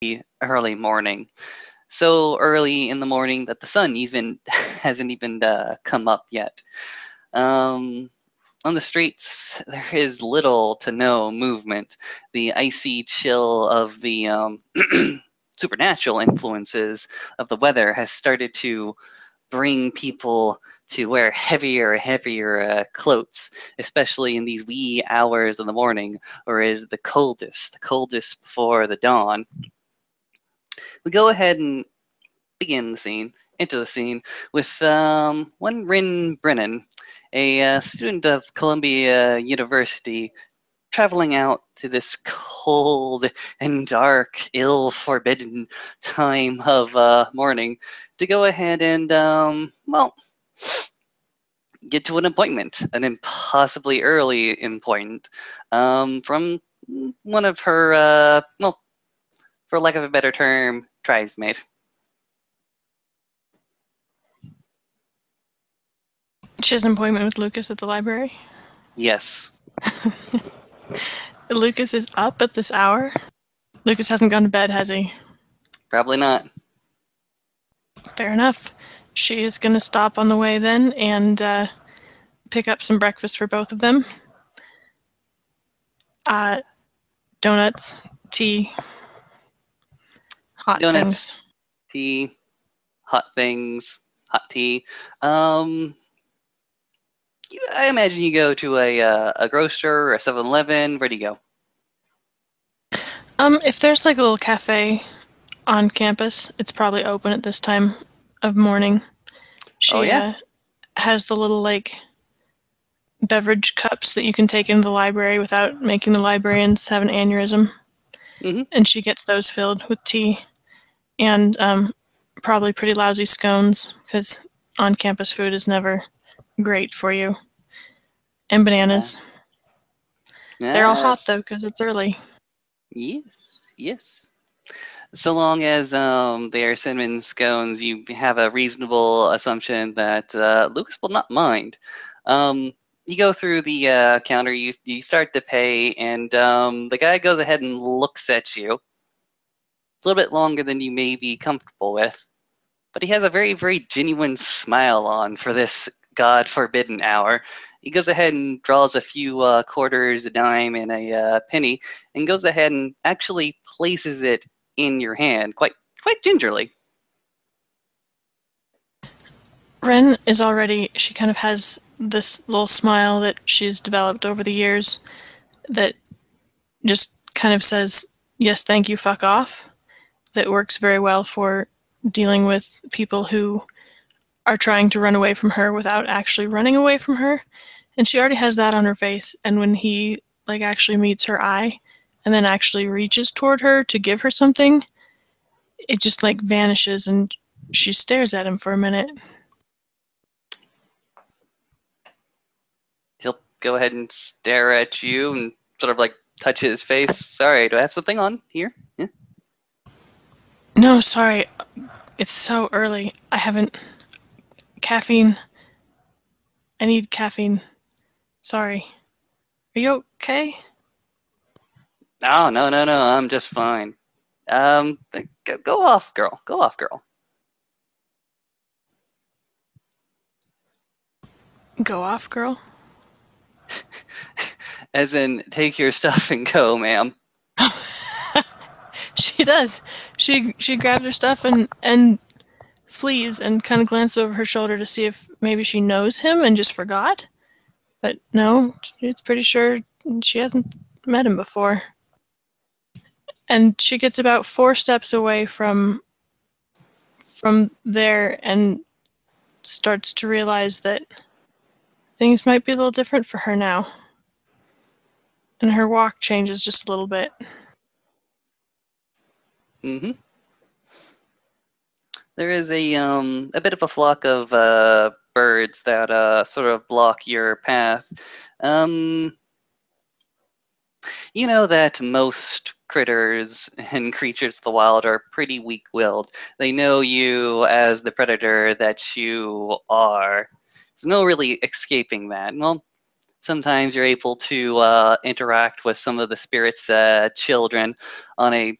the early morning. So early in the morning that the sun even hasn't even come up yet. Um, on the streets, there is little to no movement. The icy chill of the supernatural influences of the weather has started to bring people to wear heavier cloaks, especially in these wee hours of the morning, or is the coldest before the dawn. We go ahead and begin the scene, into the scene, with one Rin Brennan, a student of Columbia University, traveling out to this cold and dark, ill-forbidden time of morning to go ahead and, well, get to an appointment, an impossibly early appointment, from one of her, well, for lack of a better term, tribesmate. She has an appointment with Lucas at the library. Yes. Lucas is up at this hour. Lucas hasn't gone to bed, has he? Probably not. Fair enough. She is going to stop on the way then and pick up some breakfast for both of them. Donuts, tea, hot Donuts, things. tea, hot things, hot tea. I imagine you go to a grocer or a 7-Eleven. Where do you go? If there's like a little cafe on campus, it's probably open at this time of morning. She Oh, yeah? has the little like beverage cups that you can take into the library without making the librarians have an aneurysm. Mm-hmm. And she gets those filled with tea and probably pretty lousy scones because on-campus food is never great for you. And bananas. They're all hot though because it's early. Yes, yes. So long as they are cinnamon scones, you have a reasonable assumption that Lucas will not mind. You go through the counter, you start to pay, and the guy goes ahead and looks at you a little bit longer than you may be comfortable with, but he has a very, very genuine smile on for this God forbidden hour. He goes ahead and draws a few quarters, a dime, and a penny, and goes ahead and actually places it in your hand quite gingerly. Ren is already, she kind of has this little smile that she's developed over the years that just kind of says, yes, thank you, fuck off. That works very well for dealing with people who are trying to run away from her without actually running away from her. And she already has that on her face. And when he like actually meets her eye and then actually reaches toward her to give her something, it just like vanishes and she stares at him for a minute. He'll go ahead and stare at you and sort of like touch his face. Sorry, do I have something on here? Yeah. No, sorry. It's so early. I haven't... Caffeine. I need caffeine. Sorry. Are you okay? No, I'm just fine. Go off, girl. Go off, girl. Go off, girl? As in, take your stuff and go, ma'am. She does. She grabs her stuff and flees and kind of glances over her shoulder to see if maybe she knows him and just forgot. But no, it's pretty sure she hasn't met him before. And she gets about 4 steps away from there and starts to realize that things might be a little different for her now. And her walk changes just a little bit. Mm-hmm. There is a bit of a flock of birds that sort of block your path. You know that most critters and creatures of the wild are pretty weak-willed. They know you as the predator that you are. There's no really escaping that. Well, sometimes you're able to interact with some of the spirits' children on a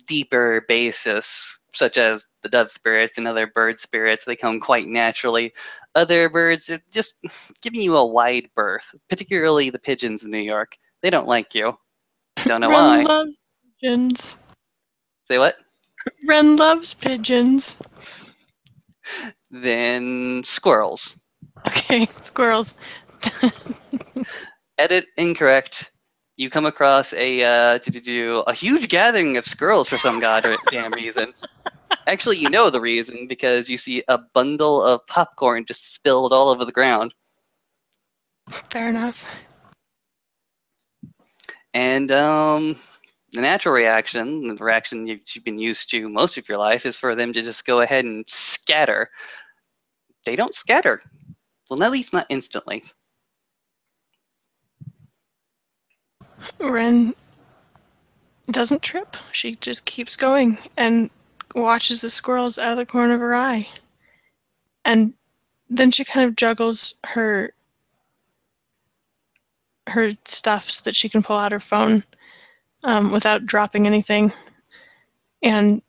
deeper basis, such as the dove spirits and other bird spirits. They come quite naturally. Other birds are just giving you a wide berth, particularly the pigeons in New York. They don't like you. Don't know Ren why. loves pigeons. Say what? Ren loves pigeons. Then squirrels. Okay, squirrels. Edit incorrect. You come across a huge gathering of squirrels for some goddamn reason. Actually, you know the reason, because you see a bundle of popcorn just spilled all over the ground. Fair enough. And the natural reaction, the reaction you've been used to most of your life, is for them to just go ahead and scatter. They don't scatter. Well, at least not instantly. Ren doesn't trip. She just keeps going and watches the squirrels out of the corner of her eye. And then she kind of juggles her stuff so that she can pull out her phone without dropping anything. And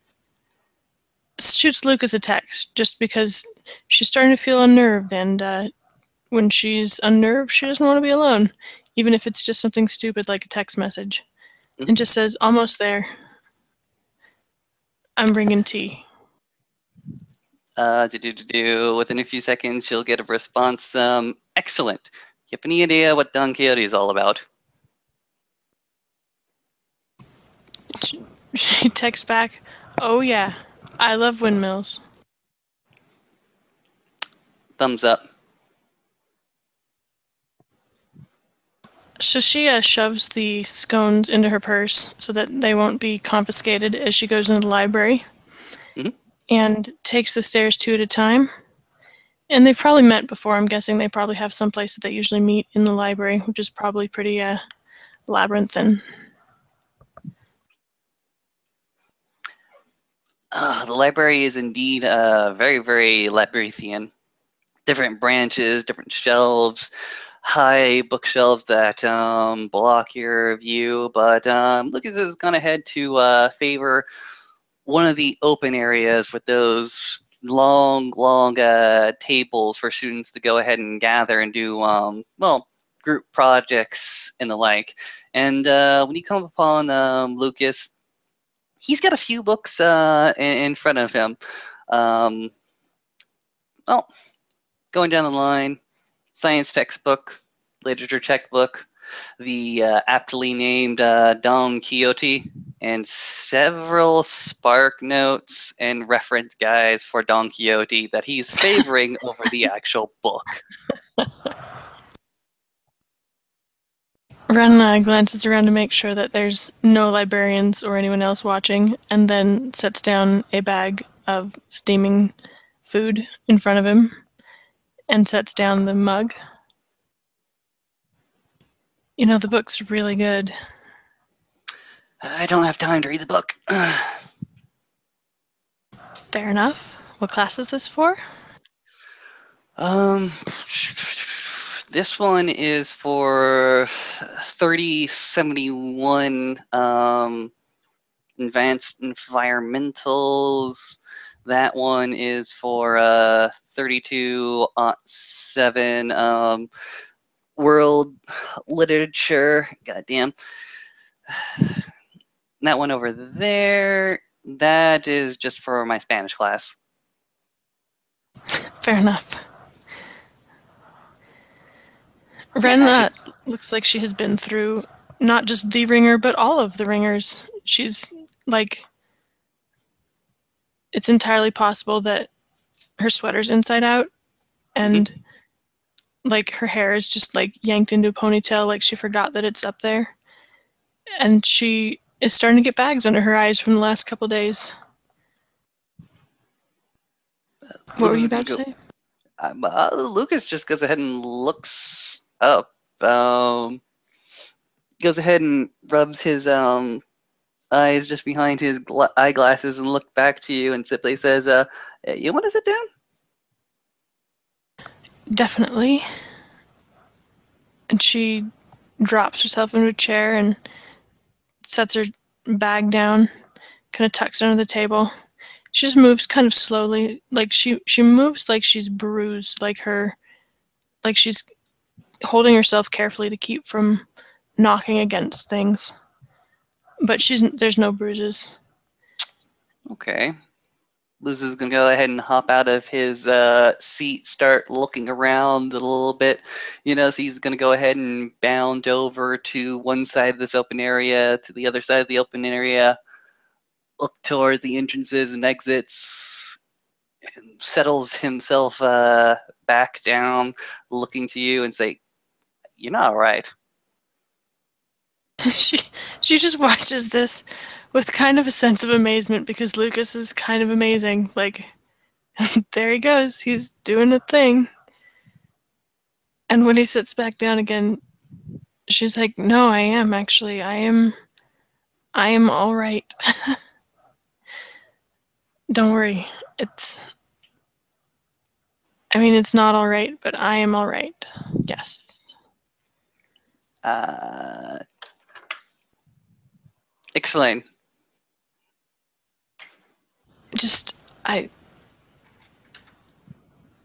shoots Lucas a text just because she's starting to feel unnerved. And when she's unnerved, she doesn't want to be alone, even if it's just something stupid like a text message. And just says, "Almost there. I'm bringing tea." Within a few seconds, she'll get a response. Excellent. You have any idea what Don Quixote is all about? She texts back, "Oh yeah, I love windmills." Thumbs up. So she shoves the scones into her purse so that they won't be confiscated as she goes into the library. And takes the stairs 2 at a time. And they've probably met before. I'm guessing they probably have some place that they usually meet in the library, which is probably pretty labyrinthine. The library is indeed very, very labyrinthian. Different branches, different shelves, high bookshelves that block your view. But Lucas has gone ahead to favor one of the open areas with those long tables for students to go ahead and gather and do, group projects and the like. And when you come upon Lucas, he's got a few books in front of him. Going down the line, science textbook, literature textbook, the aptly named Don Quixote, and several spark notes and reference guides for Don Quixote that he's favoring over the actual book. Ren glances around to make sure that there's no librarians or anyone else watching, and then sets down a bag of steaming food in front of him and sets down the mug. You know, the book's really good. I don't have time to read the book. Fair enough. What class is this for? This one is for 3071 advanced environmentals. That one is for 3207 world literature. Goddamn. That one over there, that is just for my Spanish class. Fair enough. Ren looks like she has been through not just the ringer, but all of the ringers. She's like, it's entirely possible that her sweater's inside out, and like her hair is just like yanked into a ponytail, like she forgot that it's up there. And she is starting to get bags under her eyes from the last couple days. What were you about to say? Lucas just goes ahead and looks up. Goes ahead and rubs his eyes just behind his eyeglasses and look back to you and simply says, "You want to sit down?" Definitely. And she drops herself into a chair and sets her bag down, kind of tucks under the table. She just moves kind of slowly, like she moves like she's bruised, like she's holding herself carefully to keep from knocking against things. But there's no bruises. Okay. Liz is going to go ahead and hop out of his seat, start looking around a little bit. So he's going to go ahead and bound over to one side of this open area, to the other side of the open area, look toward the entrances and exits, and settles himself back down, looking to you and say, "You're not all right." she just watches this with kind of a sense of amazement because Lucas is kind of amazing. Like, there he goes. He's doing a thing. And when he sits back down again, she's like, "No, I am actually. I am all right. Don't worry. It's not all right, but I am all right. Yes." Explain.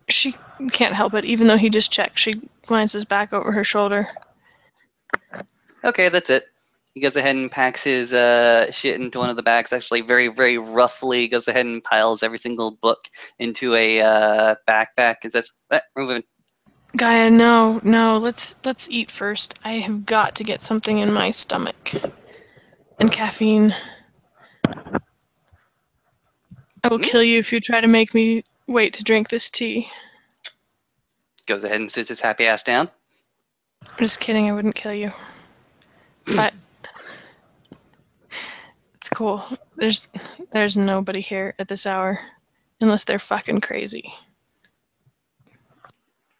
She can't help it, even though he just checked. She glances back over her shoulder. Okay, that's it. He goes ahead and packs his shit into one of the bags. Actually, very, very roughly, goes ahead and piles every single book into a backpack and says, "We're moving." Gaia, no. Let's eat first. I have got to get something in my stomach. And caffeine. I will kill you if you try to make me wait to drink this tea. Goes ahead and sits his happy ass down. I'm just kidding, I wouldn't kill you. But it's cool. There's nobody here at this hour. Unless they're fucking crazy.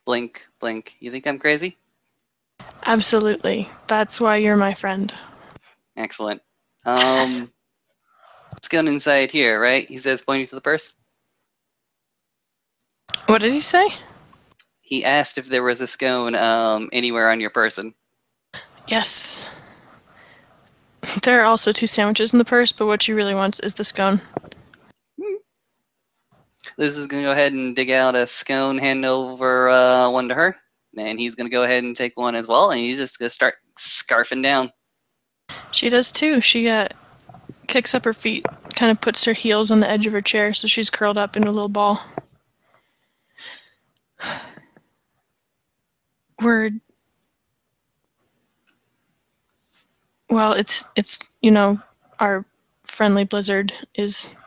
Blink, blink. You think I'm crazy? Absolutely. That's why you're my friend. Excellent. Let's go inside here, right? He says, pointing to the purse. What did he say? He asked if there was a scone anywhere on your person. Yes. There are also 2 sandwiches in the purse, but what she really wants is the scone. Liz is going to go ahead and dig out a scone, hand over one to her. And he's going to go ahead and take one as well, and he's just going to start scarfing down. She does too. She kicks up her feet, kind of puts her heels on the edge of her chair, so she's curled up in a little ball. Well, it's our friendly blizzard is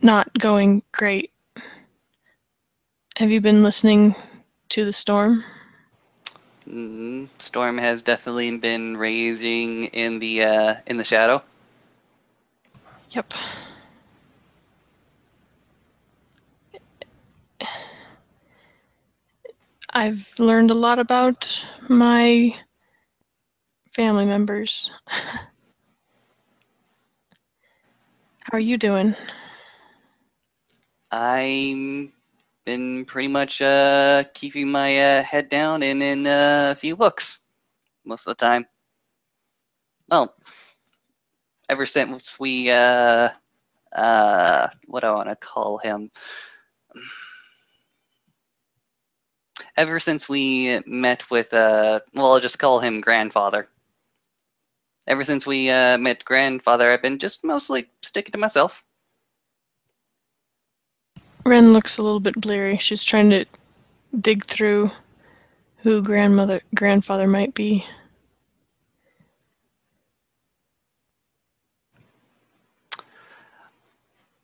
not going great. Have you been listening to the storm? Storm has definitely been raging in the shadow. Yep. I've learned a lot about my family members. How are you doing? I'm been pretty much keeping my head down and in a few books most of the time. Well, ever since we what do I want to call him? Ever since we met with well, I'll just call him Grandfather. Ever since we met Grandfather, I've been just mostly sticking to myself. Ren looks a little bit bleary. She's trying to dig through who grandfather might be.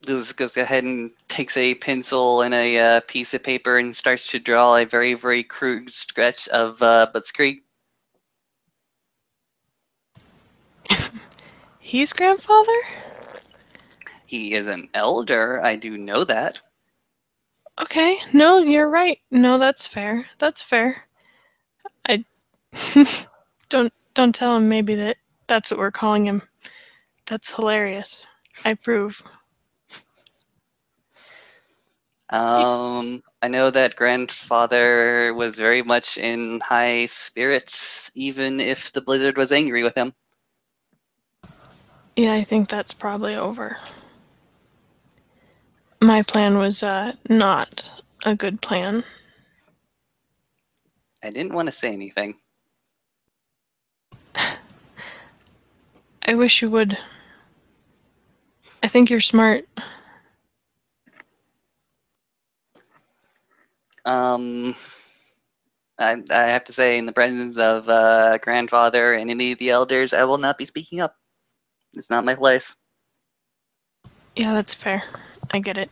Liz goes ahead and takes a pencil and a piece of paper and starts to draw a very, very crude sketch of Butts Creek. He's grandfather? He is an elder, I do know that. Okay, no, you're right. No, that's fair. That's fair. I don't tell him maybe that's what we're calling him. That's hilarious. I approve. I know that Grandfather was very much in high spirits, even if the blizzard was angry with him. Yeah, I think that's probably over. My plan was not a good plan. I didn't want to say anything. I wish you would. I think you're smart. Um, I have to say, in the presence of grandfather and any of the elders, I will not be speaking up. It's not my place. Yeah, that's fair. I get it.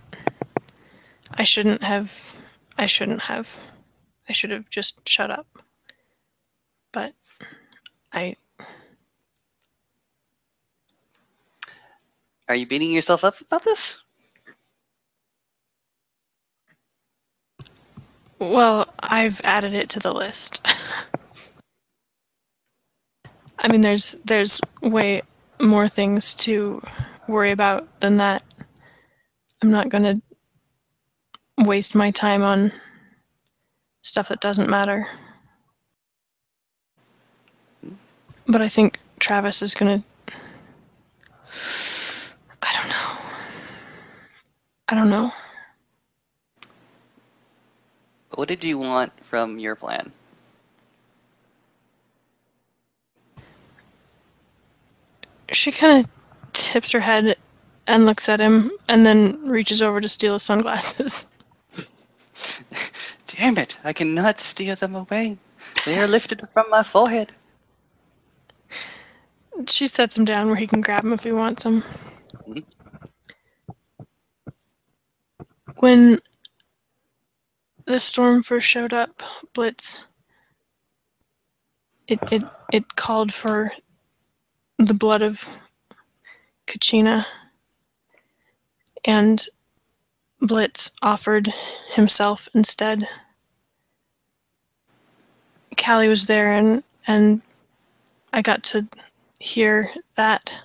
I shouldn't have. I shouldn't have. I should have just shut up. But I. Are you beating yourself up about this? Well, I've added it to the list. I mean, there's way more things to worry about than that. I'm not gonna waste my time on stuff that doesn't matter. But I think Travis is gonna. I don't know. I don't know. What did you want from your plan? She kind of tips her head and looks at him and then reaches over to steal his sunglasses. Damn it, I cannot steal them away. They are lifted from my forehead. She sets him down where he can grab them if he wants them. Mhm. When the storm first showed up, Blitz, it called for the blood of Kachina, and Blitz offered himself instead. Callie was there, and I got to hear that.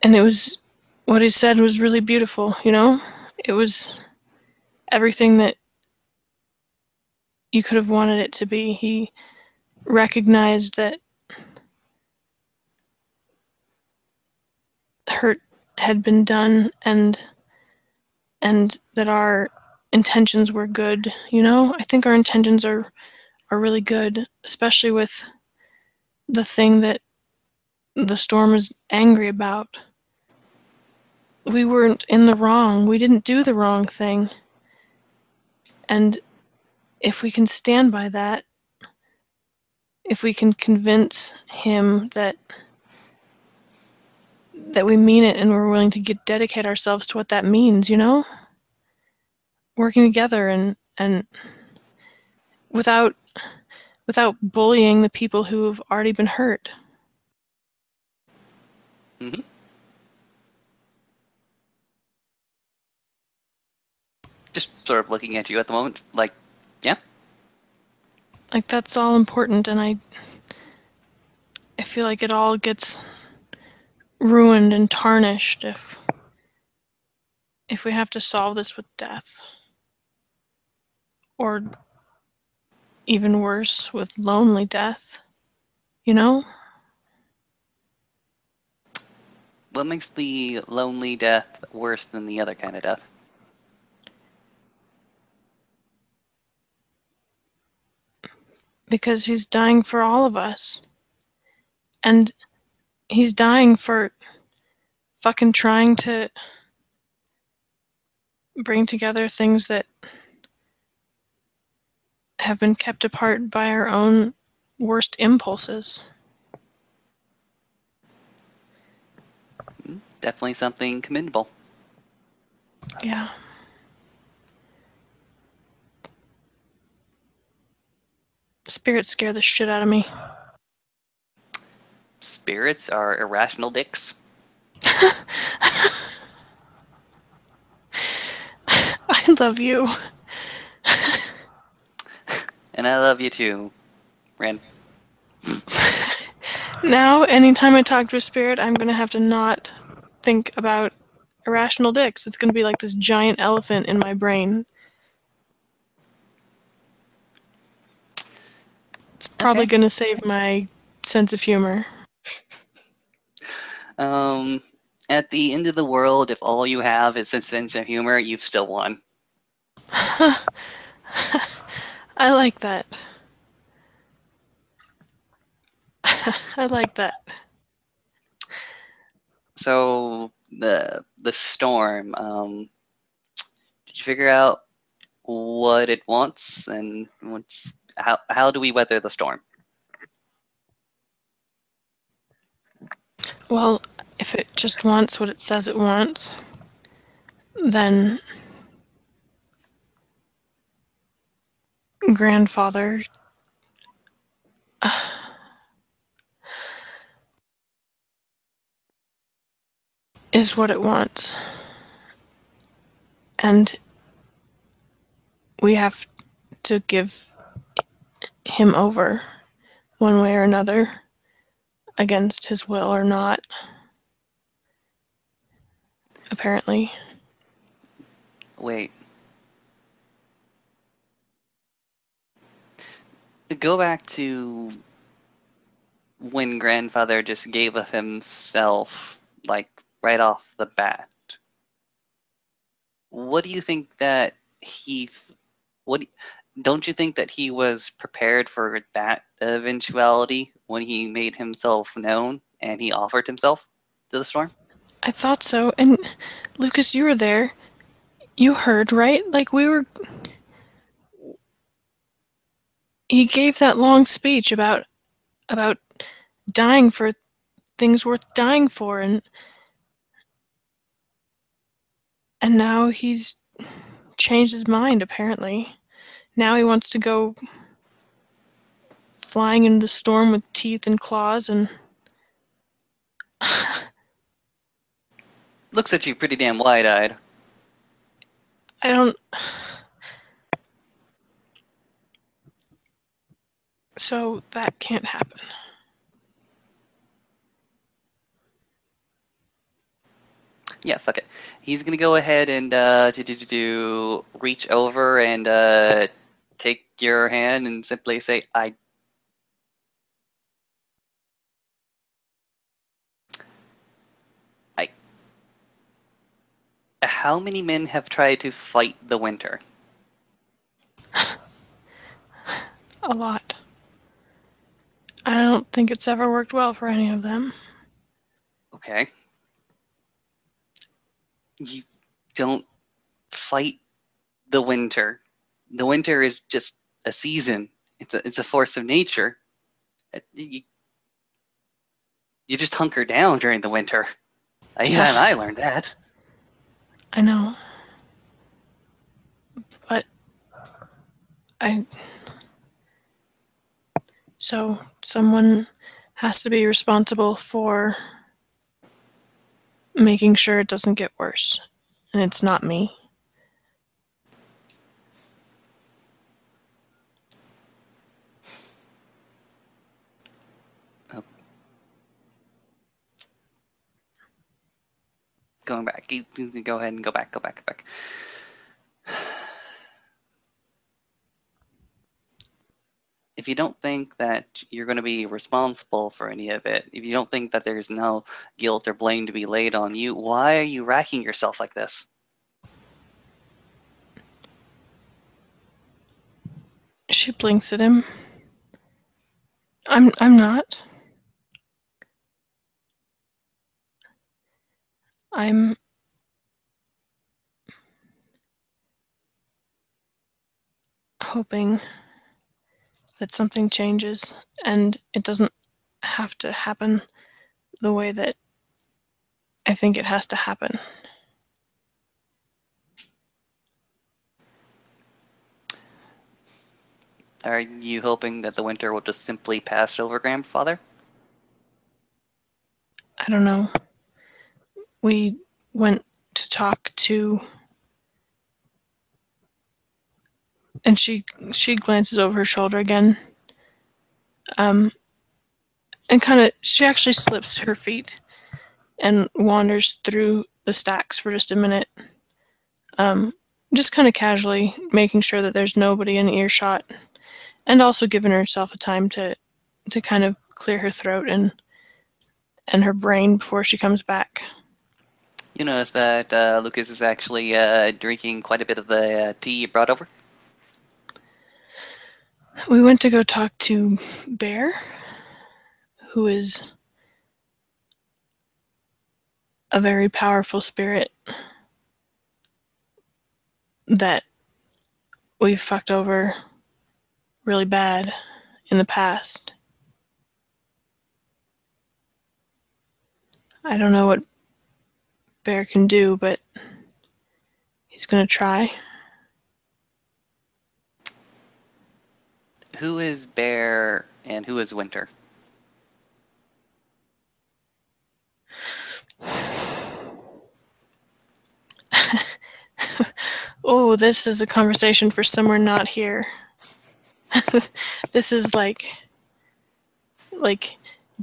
And it was, what he said was really beautiful, you know? It was everything that you could have wanted it to be. He recognized that hurt had been done and that our intentions were good, you know? I think our intentions are really good, especially with the thing that the storm is angry about. We weren't in the wrong. We didn't do the wrong thing. And if we can stand by that, if we can convince him that we mean it and we're willing to dedicate ourselves to what that means, you know? Working together and without bullying the people who have already been hurt. Mm-hmm. Just sort of looking at you at the moment, like, yeah. Like, that's all important, and I feel like it all gets ruined and tarnished if we have to solve this with death. Or even worse, with lonely death. You know? What makes the lonely death worse than the other kind of death? Because he's dying for all of us. And he's dying for fucking trying to bring together things that have been kept apart by our own worst impulses. Definitely something commendable. Yeah. Spirits scare the shit out of me. Spirits are irrational dicks. I love you. And I love you too, Ren. Now, anytime I talk to a spirit, I'm gonna have to not think about irrational dicks. It's gonna be like this giant elephant in my brain. It's probably Okay. gonna save my sense of humor. Um, at the end of the world, if all you have is a sense of humor, you've still won. I like that. I like that. So the storm. Did you figure out what it wants and how do we weather the storm? Well, if it just wants what it says it wants, then grandfather is what it wants. And we have to give him over one way or another, against his will or not, apparently. Wait. Go back to when grandfather just gave of himself, like right off the bat. What do you think that he what don't you think that he was prepared for that eventuality when he made himself known and he offered himself to the storm? I thought so. And Lucas, you were there. You heard, right? Like he gave that long speech about dying for things worth dying for, and now he's changed his mind, apparently. Now he wants to go flying into the storm with teeth and claws, and Looks at you pretty damn wide-eyed. I don't... So that can't happen. Yeah, fuck it. He's gonna go ahead and reach over and take your hand and simply say, I. How many men have tried to fight the winter? A lot. I don't think it's ever worked well for any of them. Okay. You don't fight the winter. The winter is just a season. It's a force of nature. You just hunker down during the winter. Yeah. And I learned that. I know. But so someone has to be responsible for making sure it doesn't get worse. And it's not me. Oh. Going back. You can go ahead and go back. If you don't think that you're going to be responsible for any of it, if you don't think that there's no guilt or blame to be laid on you, why are you racking yourself like this? She blinks at him. I'm not. I'm hoping that something changes and it doesn't have to happen the way that I think it has to happen. Are you hoping that the winter will just simply pass over grandfather? I don't know. We went to talk to, and she glances over her shoulder again. And she actually slips her feet and wanders through the stacks for just a minute. Just kind of casually, making sure that there's nobody in earshot, and also giving herself a time to kind of clear her throat and her brain before she comes back. You notice that Lucas is actually drinking quite a bit of the tea you brought over? We went to go talk to Bear, who is a very powerful spirit that we've fucked over really bad in the past. I don't know what Bear can do, but he's gonna try. Who is Bear and who is Winter? Oh, this is a conversation for somewhere not here. This is like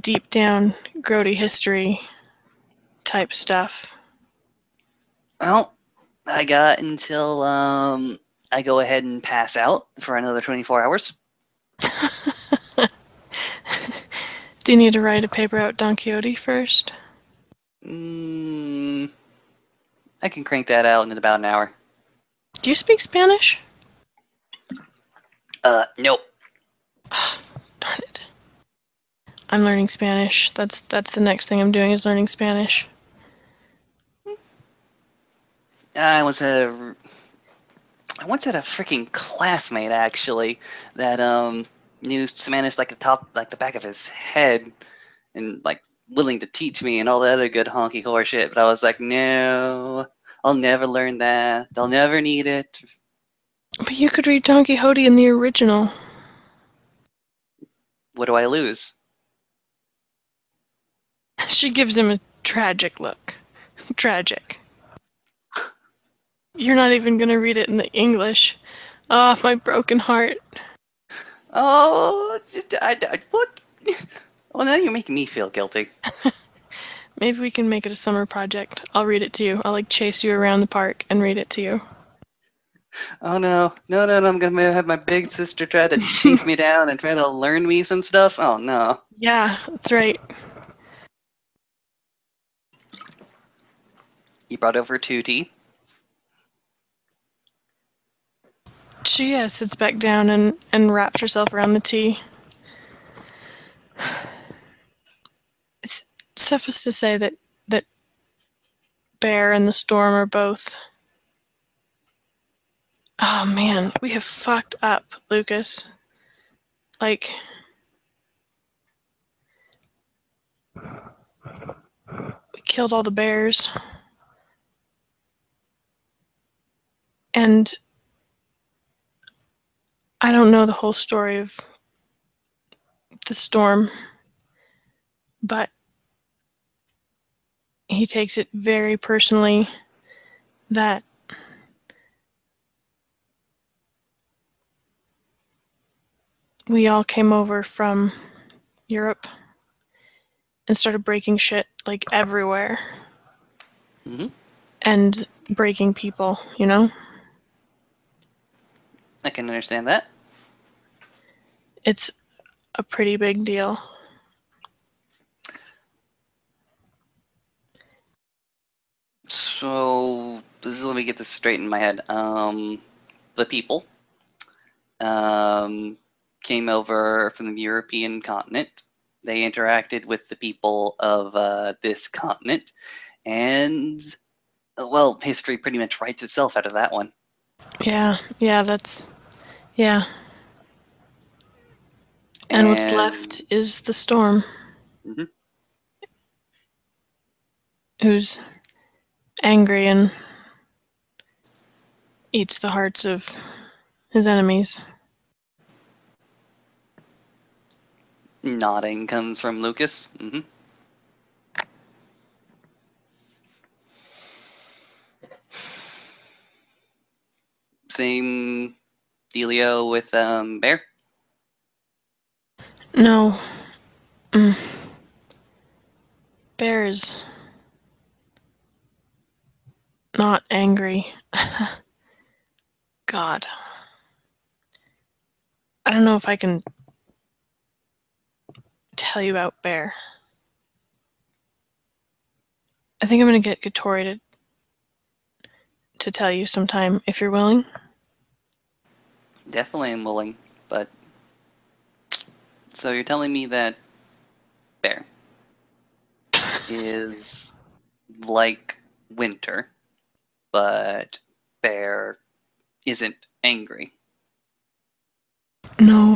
deep down grody history type stuff. Well, I got until I go ahead and pass out for another 24 hours. Do you need to write a paper out Don Quixote first? I can crank that out in about an hour. Do you speak Spanish? Nope. Darn it. I'm learning Spanish. That's the next thing I'm doing is learning Spanish. I once had a freaking classmate actually that knew Spanish like the back of his head, and like willing to teach me and all that other good honky horse shit. But I was like, no, I'll never learn that. I'll never need it. But you could read Don Quixote in the original. What do I lose? She gives him a tragic look. Tragic. You're not even gonna read it in the English. Ah, my broken heart. Oh, what? Well, now you're making me feel guilty. Maybe we can make it a summer project. I'll read it to you. I'll chase you around the park and read it to you. Oh no, no, no, no! I'm gonna have my big sister try to chase me down and try to learn me some stuff. Oh no. Yeah, that's right. You brought over Tootie. She sits back down and wraps herself around the tea. It's suffice to say that Bear and the Storm are both... Oh man, we have fucked up, Lucas. Like... We killed all the bears. And I don't know the whole story of the Storm, but he takes it very personally that we all came over from Europe and started breaking shit like everywhere. Mm-hmm. And breaking people, you know? I can understand that. It's a pretty big deal. So let me get this straight in my head. The people came over from the European continent. They interacted with the people of this continent, and well, history pretty much writes itself out of that one. Yeah, that's... Yeah. And what's left is the Storm. Mm-hmm. Who's angry and eats the hearts of his enemies. Nodding comes from Lucas. Mm-hmm. Same dealio with Bear. No. Bear is not angry. God. I don't know if I can tell you about Bear. I think I'm going to get Gattori to tell you sometime if you're willing. Definitely am willing, but so you're telling me that Bear is like winter, but Bear isn't angry. No,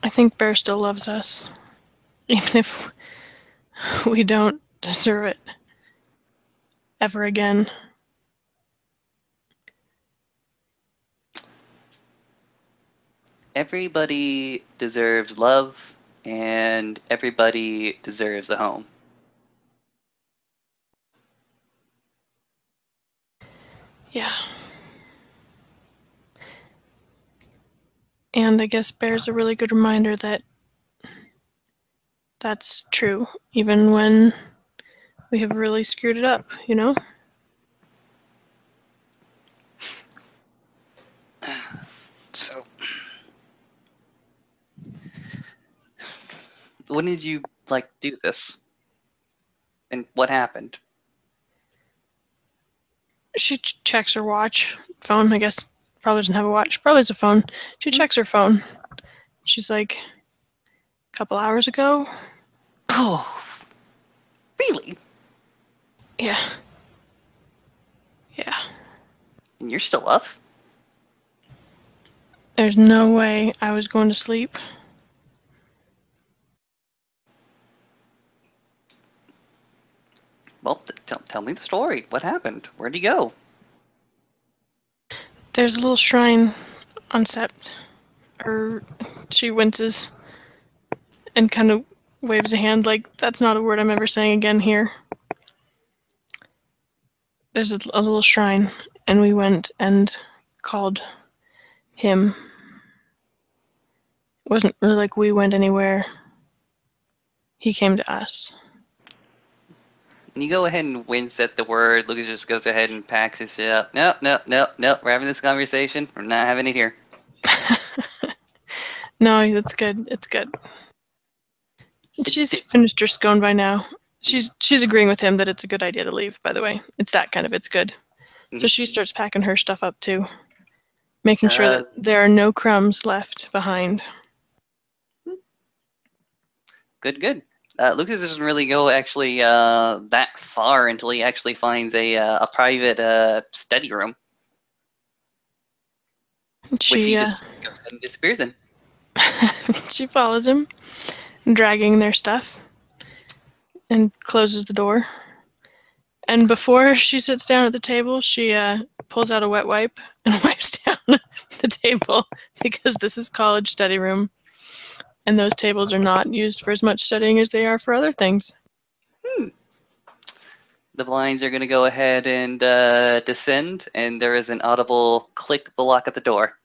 I think Bear still loves us, even if we don't deserve it ever again. Everybody deserves love, and everybody deserves a home. Yeah. And I guess Bear's a really good reminder that that's true, even when we have really screwed it up, you know? So, when did you do this? And what happened? She checks her watch. Phone, I guess. Probably doesn't have a watch. Probably has a phone. She checks her phone. She's like, a couple hours ago? Oh, really? Yeah. Yeah. And you're still up? There's no way I was going to sleep. Well, tell me the story. What happened? Where'd you go? There's a little shrine on Sept. Or she winces and kind of waves a hand like, that's not a word I'm ever saying again here. There's a little shrine, and we went and called him. It wasn't really like we went anywhere. He came to us. And you go ahead and wince at the word. Lucas just goes ahead and packs his shit up. No, no, no, no. We're having this conversation. We're not having it here. No, that's good. It's good. She's finished her scone by now. She's agreeing with him that it's a good idea to leave, by the way. It's that kind of it's good. So she starts packing her stuff up too. Making sure that there are no crumbs left behind. Good, good. Lucas doesn't really go actually that far until he actually finds a private study room, which he just goes ahead and disappears in. She follows him, dragging their stuff, and closes the door. And before she sits down at the table, she pulls out a wet wipe and wipes down the table because this is college study room. And those tables are not used for as much studying as they are for other things. The blinds are going to go ahead and descend, and there is an audible click of the lock at the door.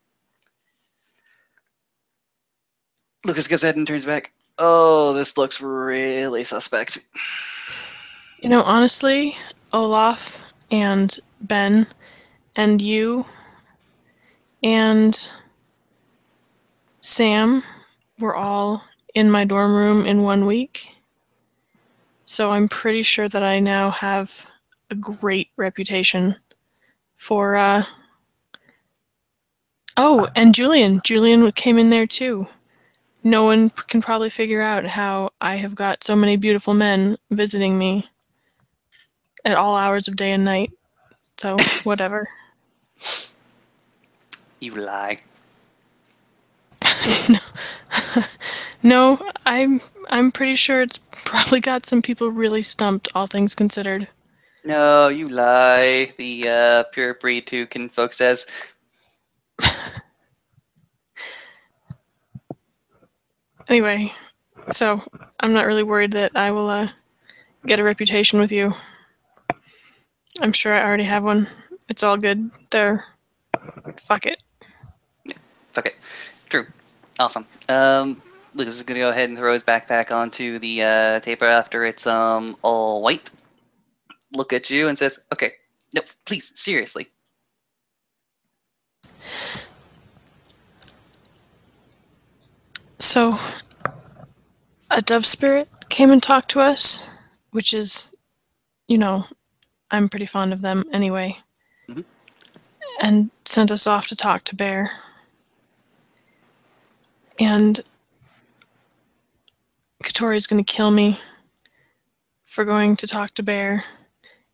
Lucas goes ahead and turns back. Oh, this looks really suspect. You know, honestly, Olaf and Ben and you and Sam were all in my dorm room in 1 week. So I'm pretty sure that I now have a great reputation for, Oh, and Julian. Julian came in there too. No one can probably figure out how I have got so many beautiful men visiting me at all hours of day and night. So, whatever. You lie. No, I'm pretty sure it's probably got some people really stumped, all things considered. No, you lie. The pure breed toucan folk says. Anyway, so I'm not really worried that I will get a reputation with you. I'm sure I already have one. It's all good. There. Fuck it. Yeah, fuck it. True. Awesome. Lucas is gonna go ahead and throw his backpack onto the taper after it's all white. Look at you and says, "Okay, no, please, seriously." So, a dove spirit came and talked to us, which is you know, I'm pretty fond of them anyway. Mhm. And sent us off to talk to Bear. And Katori's gonna kill me for going to talk to Bear.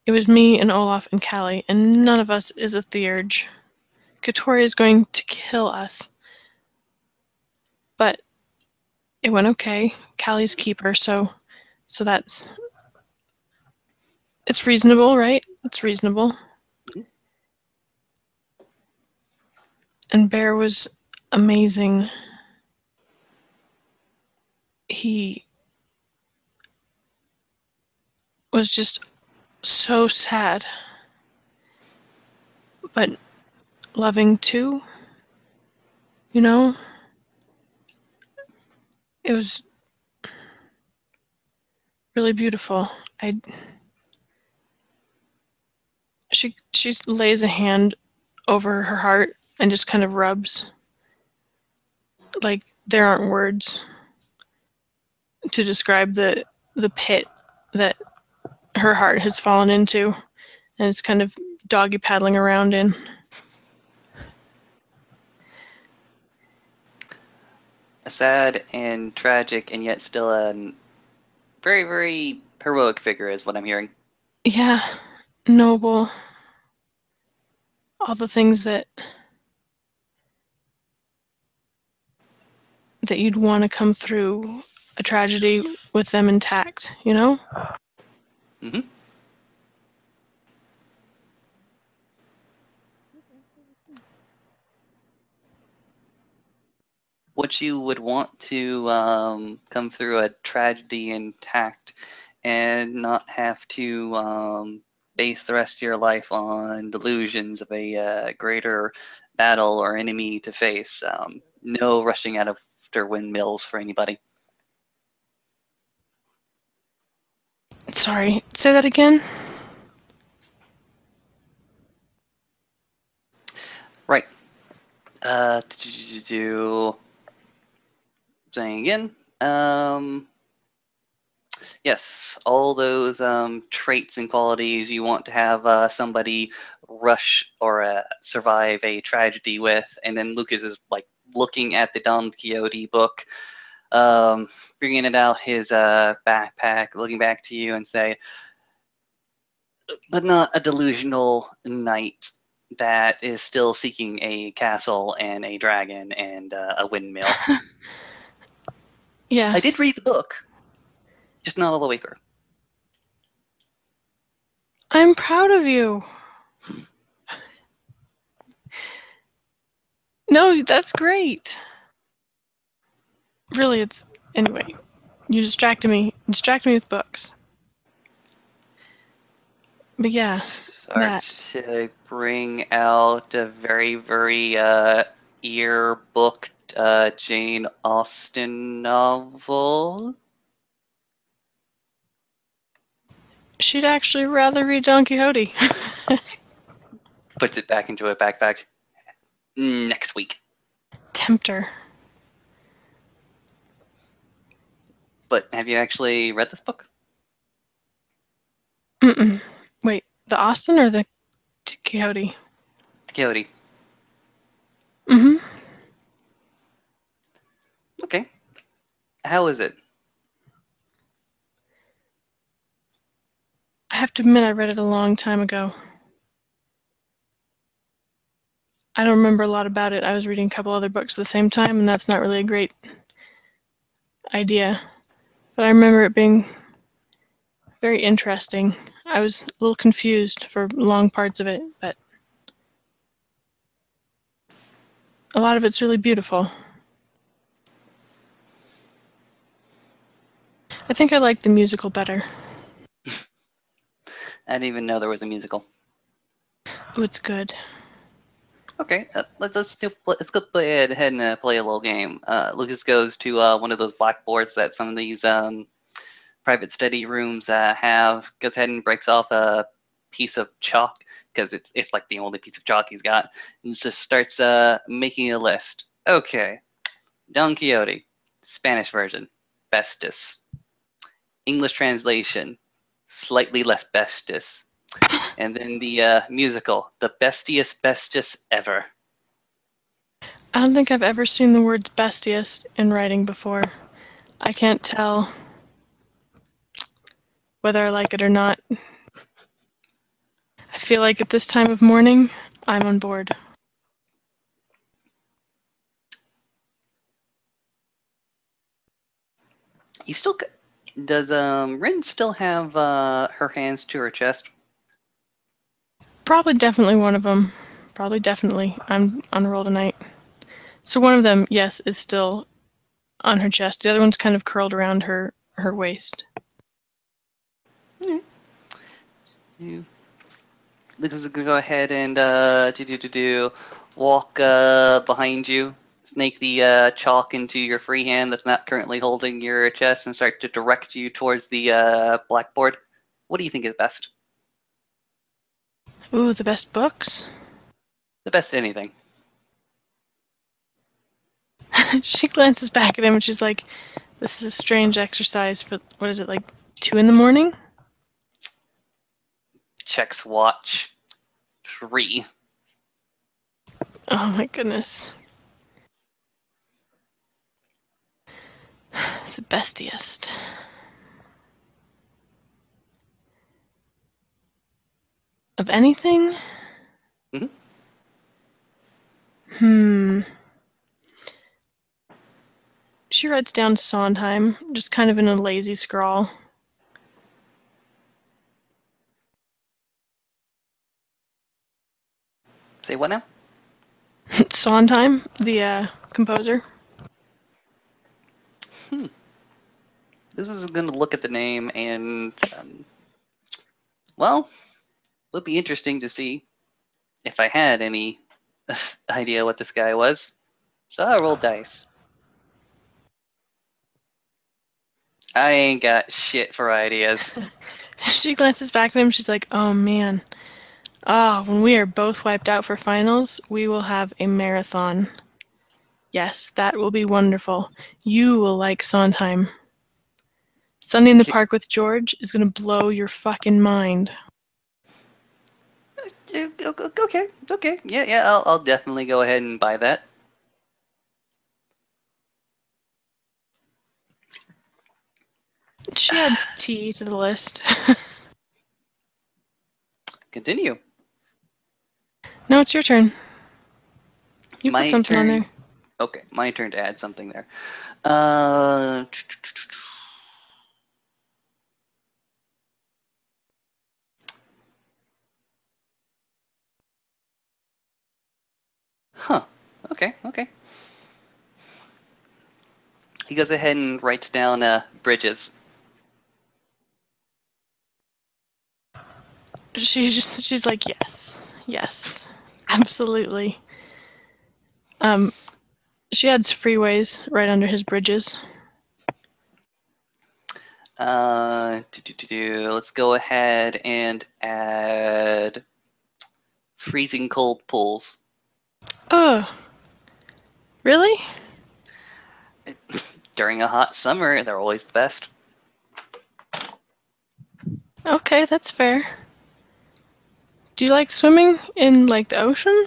It was me and Olaf and Callie, and none of us is a theurge. Katori is going to kill us. But it went okay. Callie's keeper, so that's it's reasonable, right? It's reasonable. Mhm. And Bear was amazing. He was just so sad, but loving too. You know, it was really beautiful. She lays a hand over her heart and just kind of rubs. Like there aren't words to describe the pit that her heart has fallen into, and it's kind of doggy paddling around in. A sad and tragic, and yet still a very, very heroic figure, is what I'm hearing. Yeah, noble. All the things that you'd want to come through a tragedy with them intact, you know? Hmm. What you would want to come through a tragedy intact and not have to base the rest of your life on delusions of a greater battle or enemy to face. No rushing out after windmills for anybody. Sorry, say that again? Right. Saying again. Yes, all those traits and qualities you want to have somebody rush or survive a tragedy with. And then Lucas is like looking at the Don Quixote book, bringing it out his backpack, looking back to you and say, but not a delusional knight that is still seeking a castle and a dragon and a windmill. I did Yes. read the book, just not all the way through. I'm proud of you. No, that's great. Really, it's. Anyway, you distracted me. Distract me with books. But yeah, Start that. to bring out a very, very ear-booked Jane Austen novel. She'd actually rather read Don Quixote. Puts it back into a backpack. Next week. Tempter. But have you actually read this book? Mm-mm. Wait, the Austen or the Quixote? Quixote. Mm-hmm. Okay. How is it? I have to admit, I read it a long time ago. I don't remember a lot about it. I was reading a couple other books at the same time, and that's not really a great idea. But I remember it being very interesting. I was a little confused for long parts of it, but a lot of it's really beautiful. I think I like the musical better. I didn't even know there was a musical. Ooh, it's good. Okay, let's go play ahead and play a little game. Lucas goes to one of those blackboards that some of these private study rooms have. Goes ahead and breaks off a piece of chalk because it's like the only piece of chalk he's got, and just starts making a list. Okay, Don Quixote, Spanish version, Bestis. English translation, slightly less bestest. And then the musical, the bestiest bestest ever. I don't think I've ever seen the words bestiest in writing before. I can't tell whether I like it or not. I feel like at this time of morning, I'm on board. You still does Rin still have her hands to her chest? Probably definitely one of them. Probably definitely. I'm on a roll tonight. So one of them, yes, is still on her chest. The other one's kind of curled around her waist. You Lucas is gonna go ahead and walk behind you, snake the chalk into your free hand that's not currently holding your chest, and start to direct you towards the blackboard. What do you think is best? Ooh, the best books? The best anything. She glances back at him and she's like, this is a strange exercise for, what is it, like 2 in the morning? Checks watch. 3. Oh my goodness. The bestiest. Of anything? Mm-hmm. She writes down Sondheim, just kind of in a lazy scrawl. Say what now? Sondheim, the composer. This is going to look at the name and, well, would be interesting to see if I had any idea what this guy was. So I rolled dice. I ain't got shit for ideas. She glances back at him. She's like, oh man. When we are both wiped out for finals, we will have a marathon. Yes, that will be wonderful. You will like Sondheim. Sunday in the Park with George is going to blow your fucking mind. Okay. Yeah, I'll definitely go ahead and buy that. She adds tea to the list. Continue. No, it's your turn. You My put something on turn. there. Okay, my turn to add something there. Huh. Okay. He goes ahead and writes down bridges. She's like, yes, absolutely. She adds freeways right under his bridges. Let's go ahead and add freezing cold pools. Oh, really? During a hot summer, they're always the best. Okay, that's fair. Do you like swimming in, like, the ocean?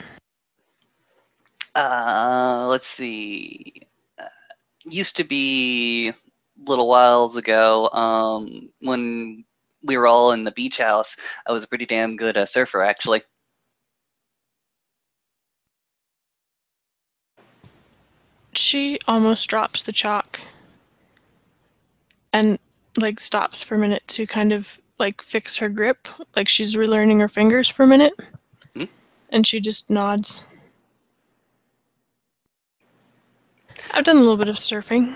Let's see. Used to be little whiles ago, when we were all in the beach house, I was a pretty damn good surfer, actually. She almost drops the chalk and, like, stops for a minute to kind of, like, fix her grip. Like, she's relearning her fingers for a minute. Hmm? And she just nods. I've done a little bit of surfing.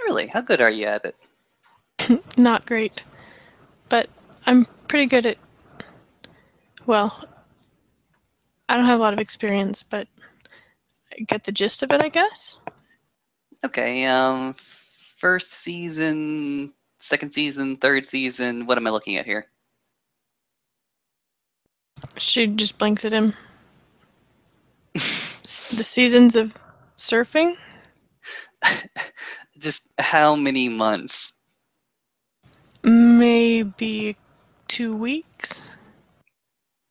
Really? How good are you at it? Not great. But I'm pretty good at, well, I don't have a lot of experience, but I get the gist of it, I guess. Okay, first season, second season, third season, what am I looking at here? She just blinks at him. The seasons of surfing? Just how many months? Maybe 2 weeks.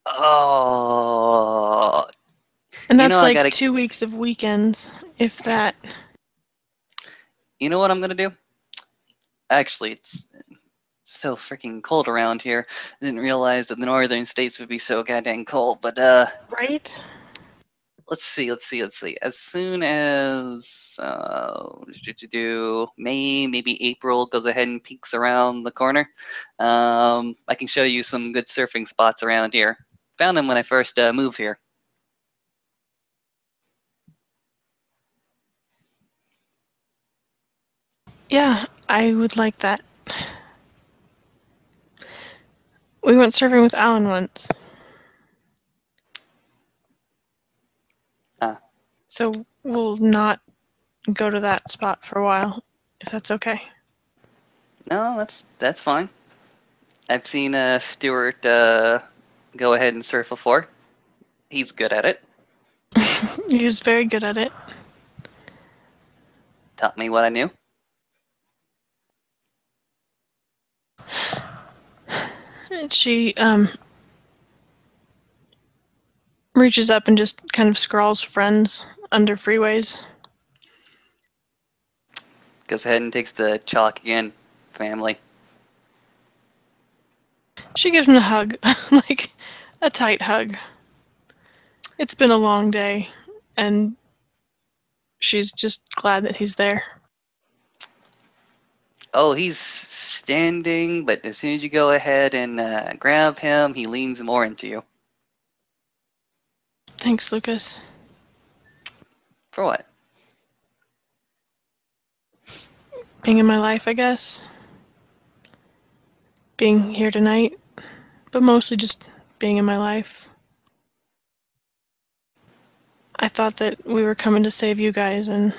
Oh, And you know that's I like gotta. 2 weeks of weekends, if that. You know what I'm gonna do? Actually, it's so freaking cold around here. I didn't realize that the northern states would be so goddamn cold. But Right? let's see. As soon as May, maybe April goes ahead and peeks around the corner, I can show you some good surfing spots around here. Found them when I first moved here. Yeah, I would like that. We went surfing with Alan once. Uh, So we'll not go to that spot for a while, if that's okay. no, that's fine. I've seen Stuart go ahead and surf before. He's good at it. He was very good at it. Taught me what I knew. She reaches up and just kind of scrawls friends under freeways. Goes ahead and takes the chalk again. Family. She gives him a hug, like a tight hug. It's been a long day, and she's just glad that he's there. Oh, he's standing, but as soon as you go ahead and grab him, he leans more into you. Thanks, Lucas. For what? Being in my life, I guess. Being here tonight, but mostly just being in my life. I thought that we were coming to save you guys, and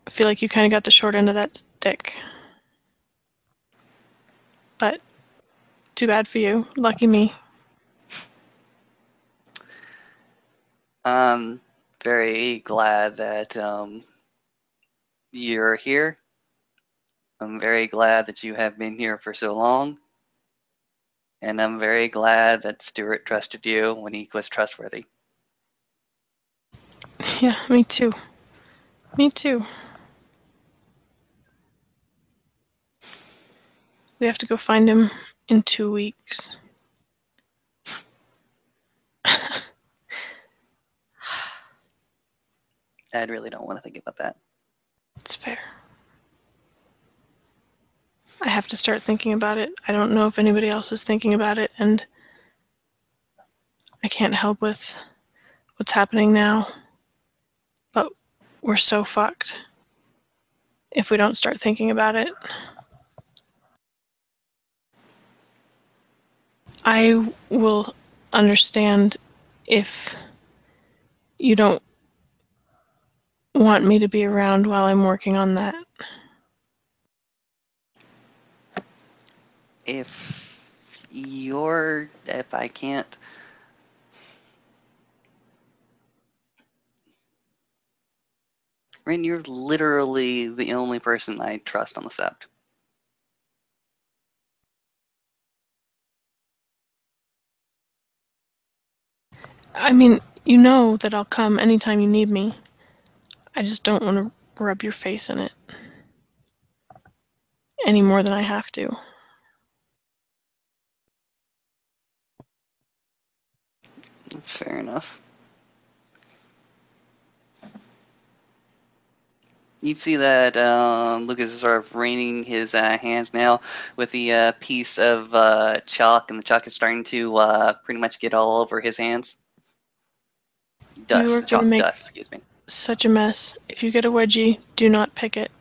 I feel like you kind of got the short end of that stick. But too bad for you. Lucky me. I'm very glad that you're here. I'm very glad that you have been here for so long. And I'm very glad that Stuart trusted you when he was trustworthy. Yeah, me too. Me too. We have to go find him in 2 weeks. I really don't want to think about that. It's fair. I have to start thinking about it. I don't know if anybody else is thinking about it, and I can't help with what's happening now. But we're so fucked if we don't start thinking about it. I will understand if you don't want me to be around while I'm working on that. If I can't. Rin, you're literally the only person I trust on the sept. I mean, you know that I'll come anytime you need me. I just don't want to rub your face in it any more than I have to. That's fair enough. You see that Lucas is sort of reining his hands now with the piece of chalk, and the chalk is starting to pretty much get all over his hands. You Dust, are the going to chalk make dust, excuse me. such a mess. If you get a wedgie, do not pick it.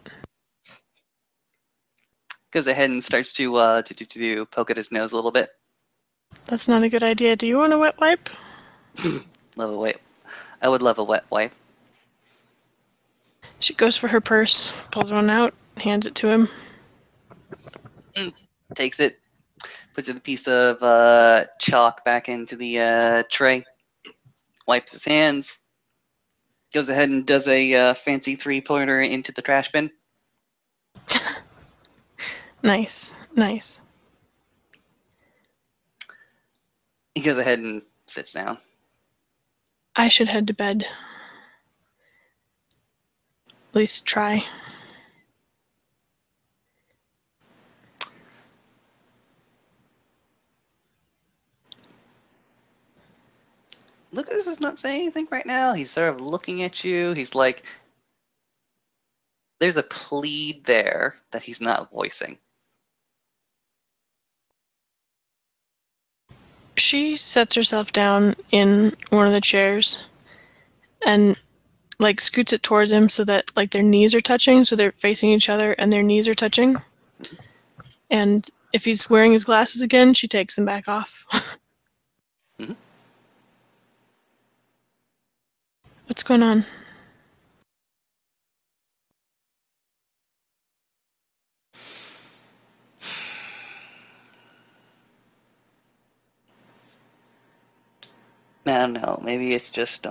Goes ahead and starts to poke at his nose a little bit. That's not a good idea. Do you want a wet wipe? Love a wipe. I would love a wet wipe. She goes for her purse, pulls one out, hands it to him. Takes it, puts the piece of chalk back into the tray, wipes his hands, goes ahead and does a fancy three-pointer into the trash bin. Nice, nice. He goes ahead and sits down. I should head to bed. At least try. Lucas is not saying anything right now. He's sort of looking at you. He's like, there's a plea there that he's not voicing. She sets herself down in one of the chairs and like scoots it towards him so that like their knees are touching, so they're facing each other and their knees are touching. And if he's wearing his glasses again, she takes them back off. Mhm. What's going on? I don't know. Maybe it's just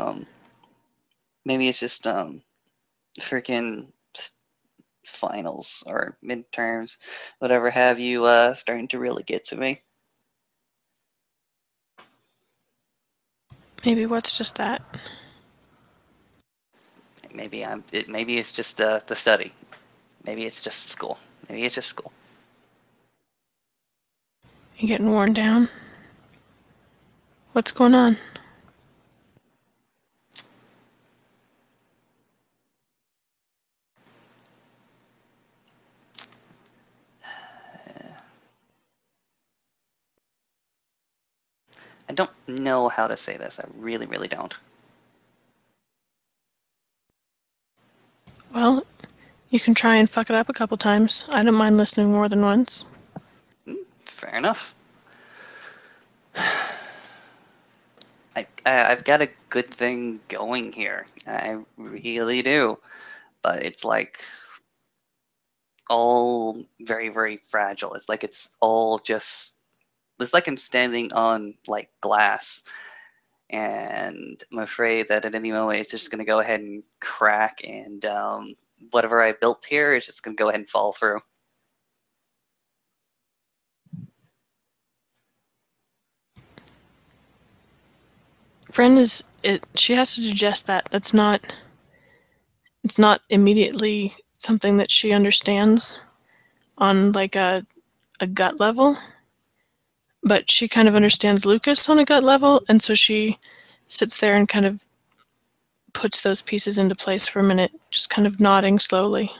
freaking finals or midterms, whatever have you, starting to really get to me. Maybe what's just that? Maybe maybe it's just the study. Maybe it's just school. Maybe it's just school. You getting worn down? What's going on? I don't know how to say this. I really, really don't. Well, you can try and fuck it up a couple times. I don't mind listening more than once. Fair enough. I've got a good thing going here. I really do. But it's like all very, very fragile. It's like it's all just, it's like I'm standing on like glass. And I'm afraid that at any moment it's just going to go ahead and crack, and whatever I built here is just going to go ahead and fall through. Ren is it. She has to digest that. That's not. It's not immediately something that she understands on like a gut level, but she kind of understands Lucas on a gut level, and so she sits there and kind of puts those pieces into place for a minute, just kind of nodding slowly.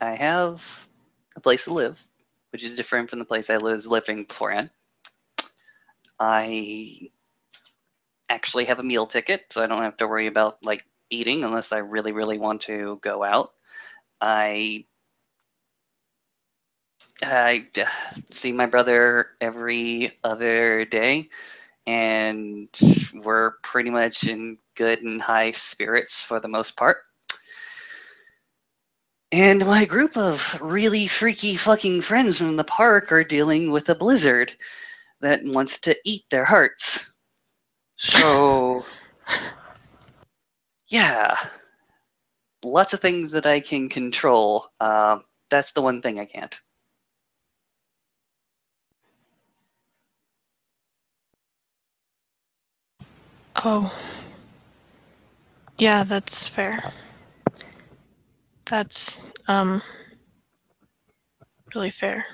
I have a place to live, which is different from the place I was living beforehand. I actually have a meal ticket, so I don't have to worry about like eating unless I really, really want to go out. I I see my brother every other day, and we're pretty much in good and high spirits for the most part. And my group of really freaky fucking friends from the park are dealing with a blizzard that wants to eat their hearts. So, yeah, lots of things that I can control. That's the one thing I can't. Oh, yeah, that's fair. That's really fair.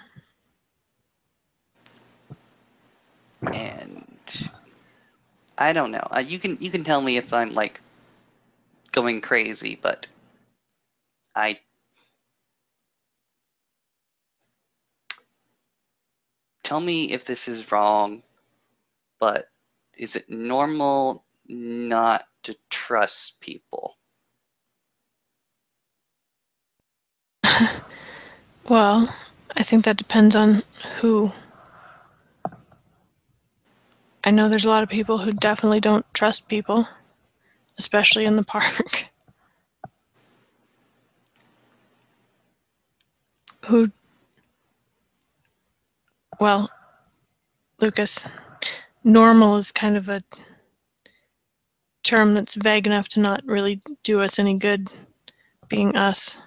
And I don't know. You can tell me if I'm like going crazy, but I tell me if this is wrong, but is it normal not to trust people? Well, I think that depends on who. I know there's a lot of people who definitely don't trust people, especially in the park. Who, well, Lucas, normal is kind of a term that's vague enough to not really do us any good being us.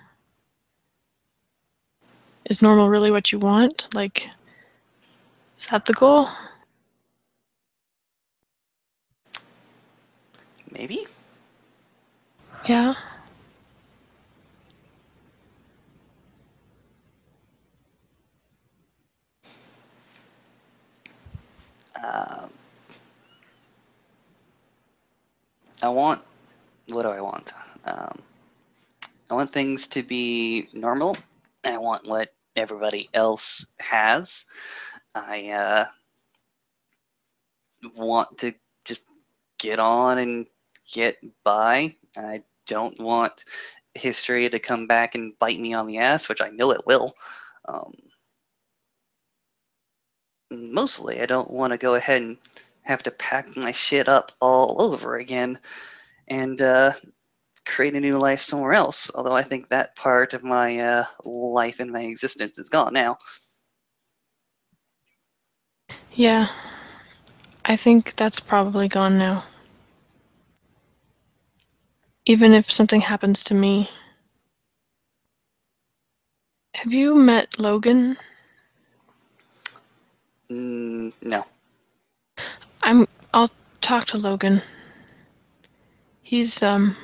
Is normal really what you want? Like, is that the goal? Maybe? Yeah. Um, I want. What do I want? Um, I want things to be normal. I want what everybody else has. I want to just get on and get by. I don't want history to come back and bite me on the ass, which I know it will. Um, Mostly, I don't want to go ahead and have to pack my shit up all over again and create a new life somewhere else. Although I think that part of my life and my existence is gone now. Yeah. I think that's probably gone now. Even if something happens to me. Have you met Logan? No. I'll talk to Logan. He's kind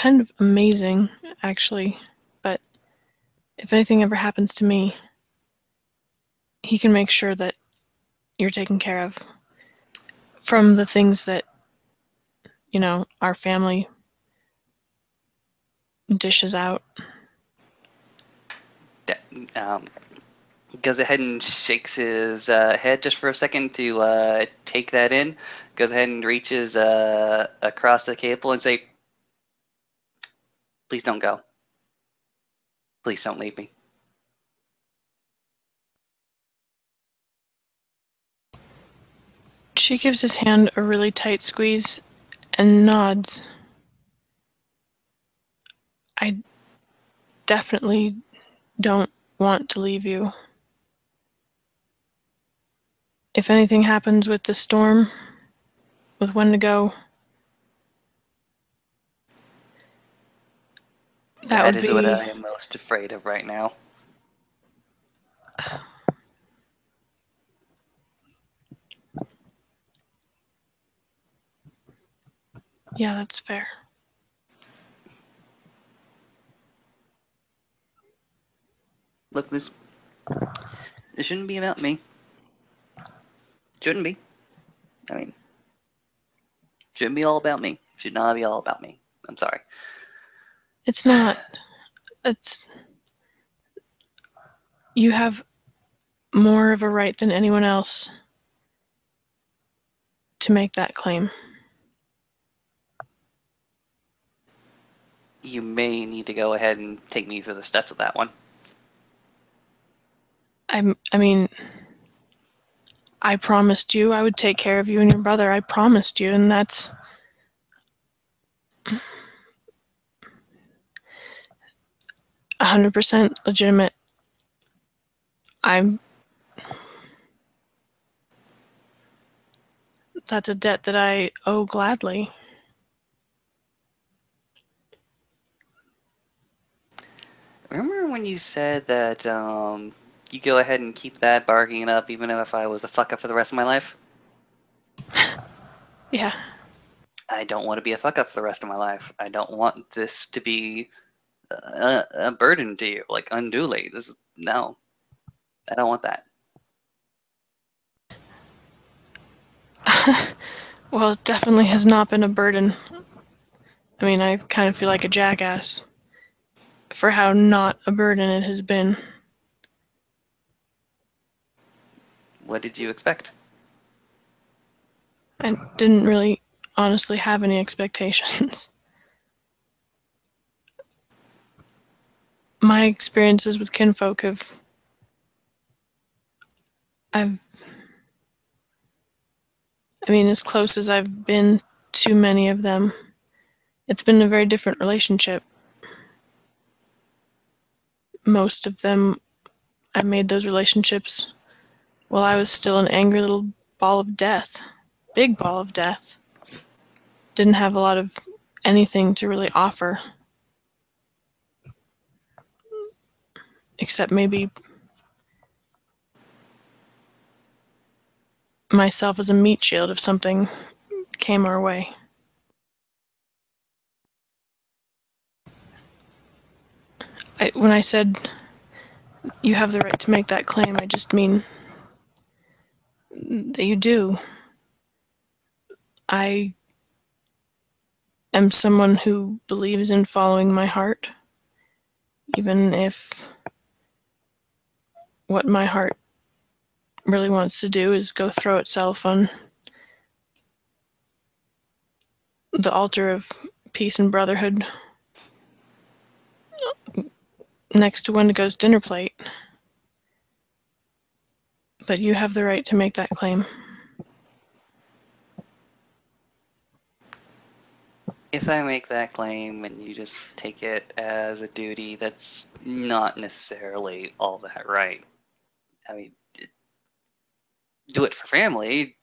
of amazing, actually. But if anything ever happens to me, he can make sure that you're taken care of from the things that, our family dishes out. Um, Goes ahead and shakes his head just for a second to take that in. Goes ahead and reaches across the table and say, "Please don't go. Please don't leave me." She gives his hand a really tight squeeze and nods. I definitely don't want to leave you. If anything happens with the storm, with when to go, that That would is what be. I am most afraid of right now. Yeah, that's fair. Look, this shouldn't be about me. Shouldn't be. I mean, shouldn't be all about me. Should not be all about me. I'm sorry. It's not. It's. You have more of a right than anyone else to make that claim. You may need to go ahead and take me through the steps of that one. I mean, I promised you I would take care of you and your brother. I promised you, and that's 100% legitimate. I'm. That's a debt that I owe gladly. Remember when you said that you go ahead and keep that bargaining up even if I was a fuck up for the rest of my life? Yeah. I don't want to be a fuck up for the rest of my life. I don't want this to be a burden to you, like unduly. No, I don't want that. Well, it definitely has not been a burden. I mean, I kind of feel like a jackass for how not a burden it has been. What did you expect? I didn't really honestly have any expectations. My experiences with kinfolk I've, as close as I've been to many of them, it's been a very different relationship. Most of them, I made those relationships while I was still an angry little ball of death. Big ball of death. Didn't have a lot of anything to really offer. except maybe myself as a meat shield if something came our way. When I said you have the right to make that claim, I just mean that you do. I am someone who believes in following my heart, even if what my heart really wants to do is go throw itself on the altar of peace and brotherhood next to Wendigo's dinner plate. But you have the right to make that claim. If I make that claim and you just take it as a duty, that's not necessarily all that right. I mean, do it for family,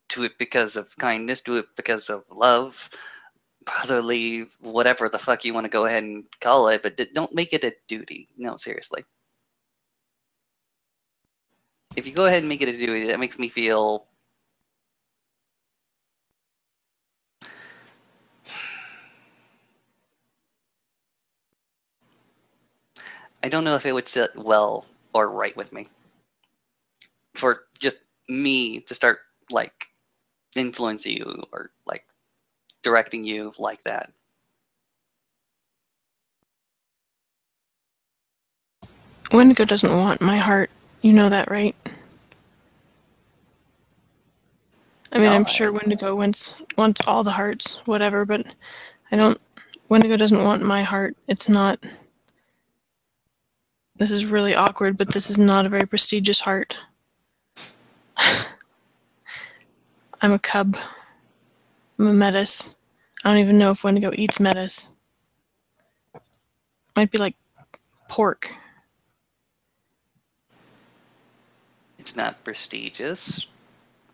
do it because of kindness, do it because of love, brotherly, whatever the fuck you want to go ahead and call it, but don't make it a duty. No, seriously. If you go ahead and make it a duty, that makes me feel I don't know if it would sit well or right with me for just me to start like influencing you or like directing you like that. Wendigo doesn't want my heart. You know that, right? I mean, No, I'm sure Wendigo wants all the hearts, whatever, but I don't. Wendigo doesn't want my heart. It's not. This is really awkward, but this is not a very prestigious heart. I'm a cub. I'm a metis. I don't even know if Wendigo eats metis. Might be like pork. it's not prestigious,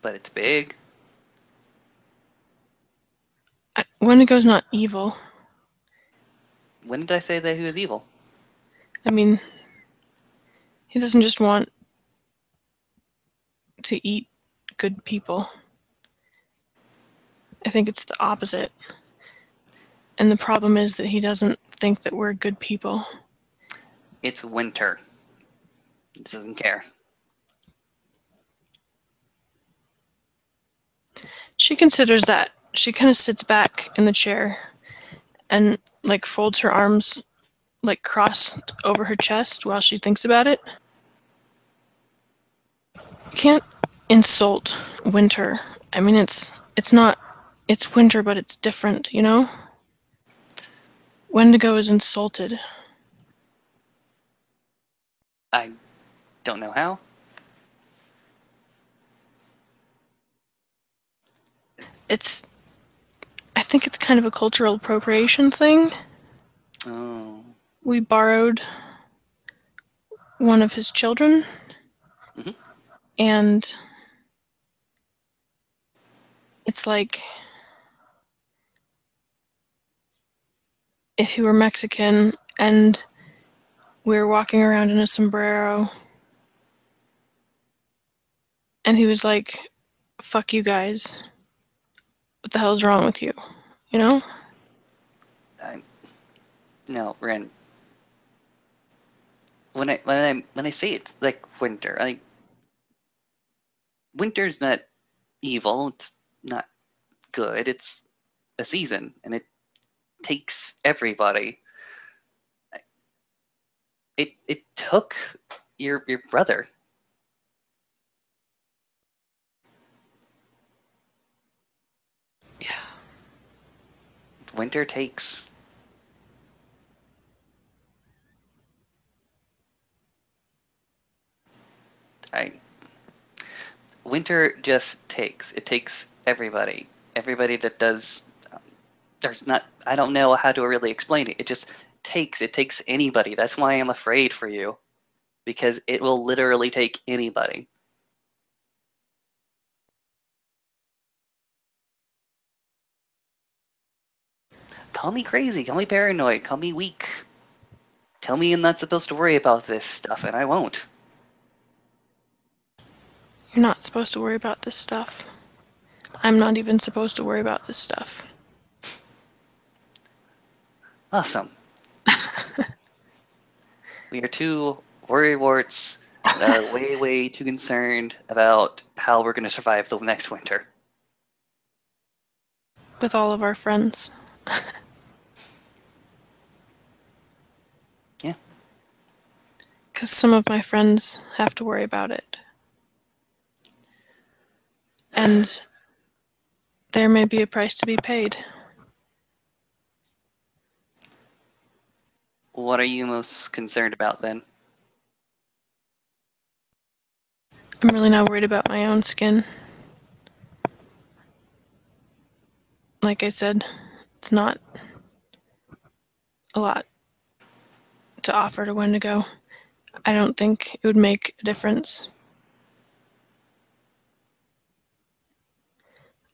but it's big. Wendigo's not evil. When did I say that he was evil? I mean, he doesn't just want to eat good people. I think it's the opposite. And the problem is that he doesn't think that we're good people. It's winter. He doesn't care. She considers that. She kind of sits back in the chair and like folds her arms like crossed over her chest while she thinks about it. You can't insult winter. I mean, it's not. It's winter, but it's different, you know? Wendigo is insulted. I don't know how. I think it's kind of a cultural appropriation thing. Oh. We borrowed one of his children, Mm-hmm. and it's like if he were Mexican and we were walking around in a sombrero and he was like, fuck you guys. What the hell's wrong with you? You know? No, Ren. When I say it's like winter, like winter's not evil. It's not good. It's a season, and it takes everybody. It took your brother. Yeah. Winter takes. I winter just takes. It takes everybody. Everybody that does. There's not. I don't know how to really explain it. It just takes. It takes anybody. That's why I'm afraid for you, because it will literally take anybody. Call me crazy. Call me paranoid. Call me weak. Tell me I'm not supposed to worry about this stuff, and I won't. You're not supposed to worry about this stuff. I'm not even supposed to worry about this stuff. Awesome. We are two worrywarts that are way, way too concerned about how we're going to survive the next winter. With all of our friends. Yeah. Because some of my friends have to worry about it. And there may be a price to be paid. What are you most concerned about then? I'm really not worried about my own skin. Like I said, it's not a lot to offer to Wendigo. I don't think it would make a difference.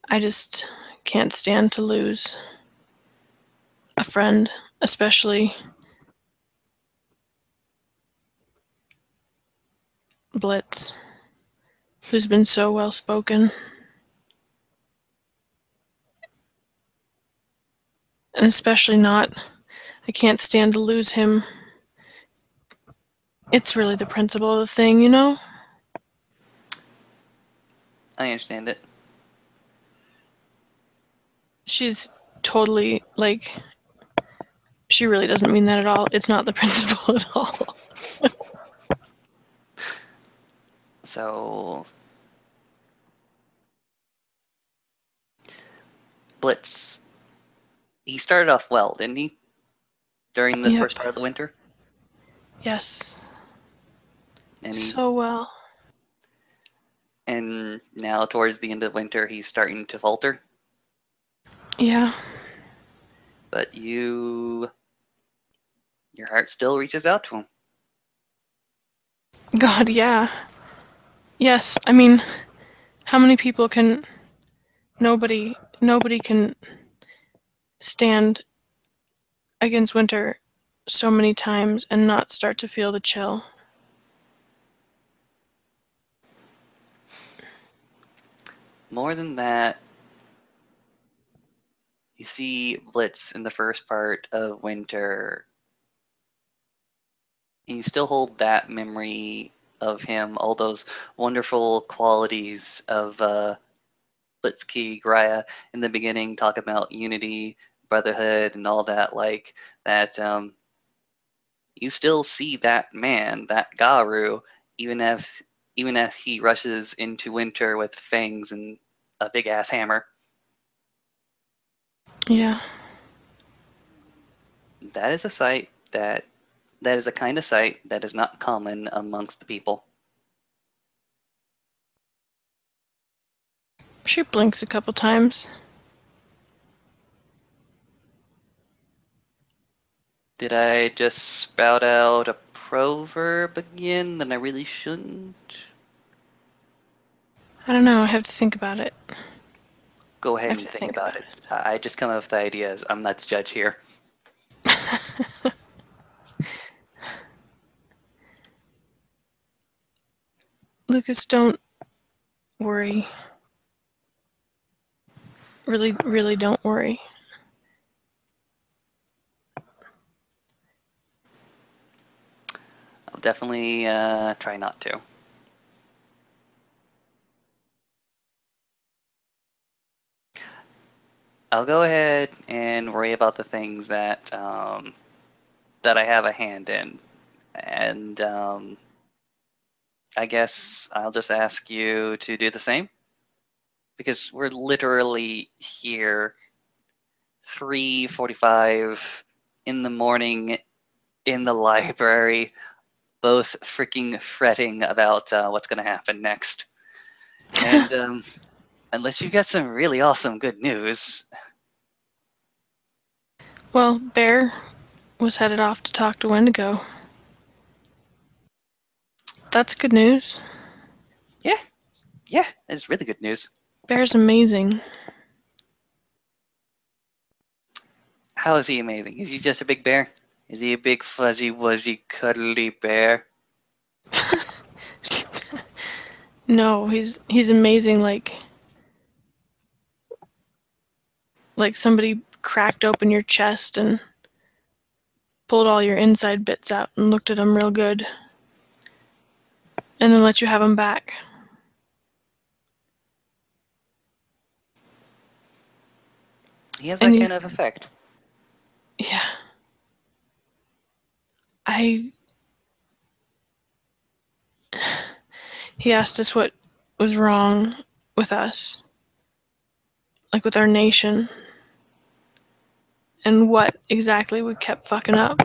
I just can't stand to lose a friend, especially Blitz, who's been so well spoken. And especially not, I can't stand to lose him. It's really the principle of the thing, you know? I understand it. She's totally, like, she really doesn't mean that at all. It's not the principle at all. So, Blitz, he started off well, didn't he? During the Yep. first part of the winter? Yes. And So well. and now towards the end of winter, he's starting to falter. Yeah. But your heart still reaches out to him. God, yeah. Yes, I mean, how many people can... Nobody can stand against winter so many times and not start to feel the chill. More than that, you see Blitz in the first part of winter, and you still hold that memory of him, all those wonderful qualities of Blitzkrieg Raya in the beginning, talk about unity, brotherhood, and all that. Like that, you still see that man, that Garu, even as he rushes into winter with fangs and a big ass hammer. Yeah. That is a sight that is a kind of sight that is not common amongst the people. She blinks a couple times. Did I just spout out a proverb again that I really shouldn't? I don't know, I have to think about it. Go I ahead have and to think think about about it. I just come up with ideas. I'm not the judge here. it. Lucas, don't worry. Really, really don't worry. I'll definitely try not to. I'll go ahead and worry about the things that that I have a hand in, and I guess I'll just ask you to do the same because we're literally here 3:45 in the morning in the library, both freaking fretting about what's going to happen next. And unless you got some really awesome good news. Well, Bear was headed off to talk to Wendigo. That's good news. Yeah, it's really good news. Bear's amazing. How is he amazing? Is he just a big bear? Is he a big fuzzy wuzzy cuddly bear? No, he's amazing. Like somebody cracked open your chest and pulled all your inside bits out and looked at them real good, and then let you have them back. He has And that you, kind of effect. yeah, I. He asked us what was wrong with us, like with our nation, and what exactly we kept fucking up.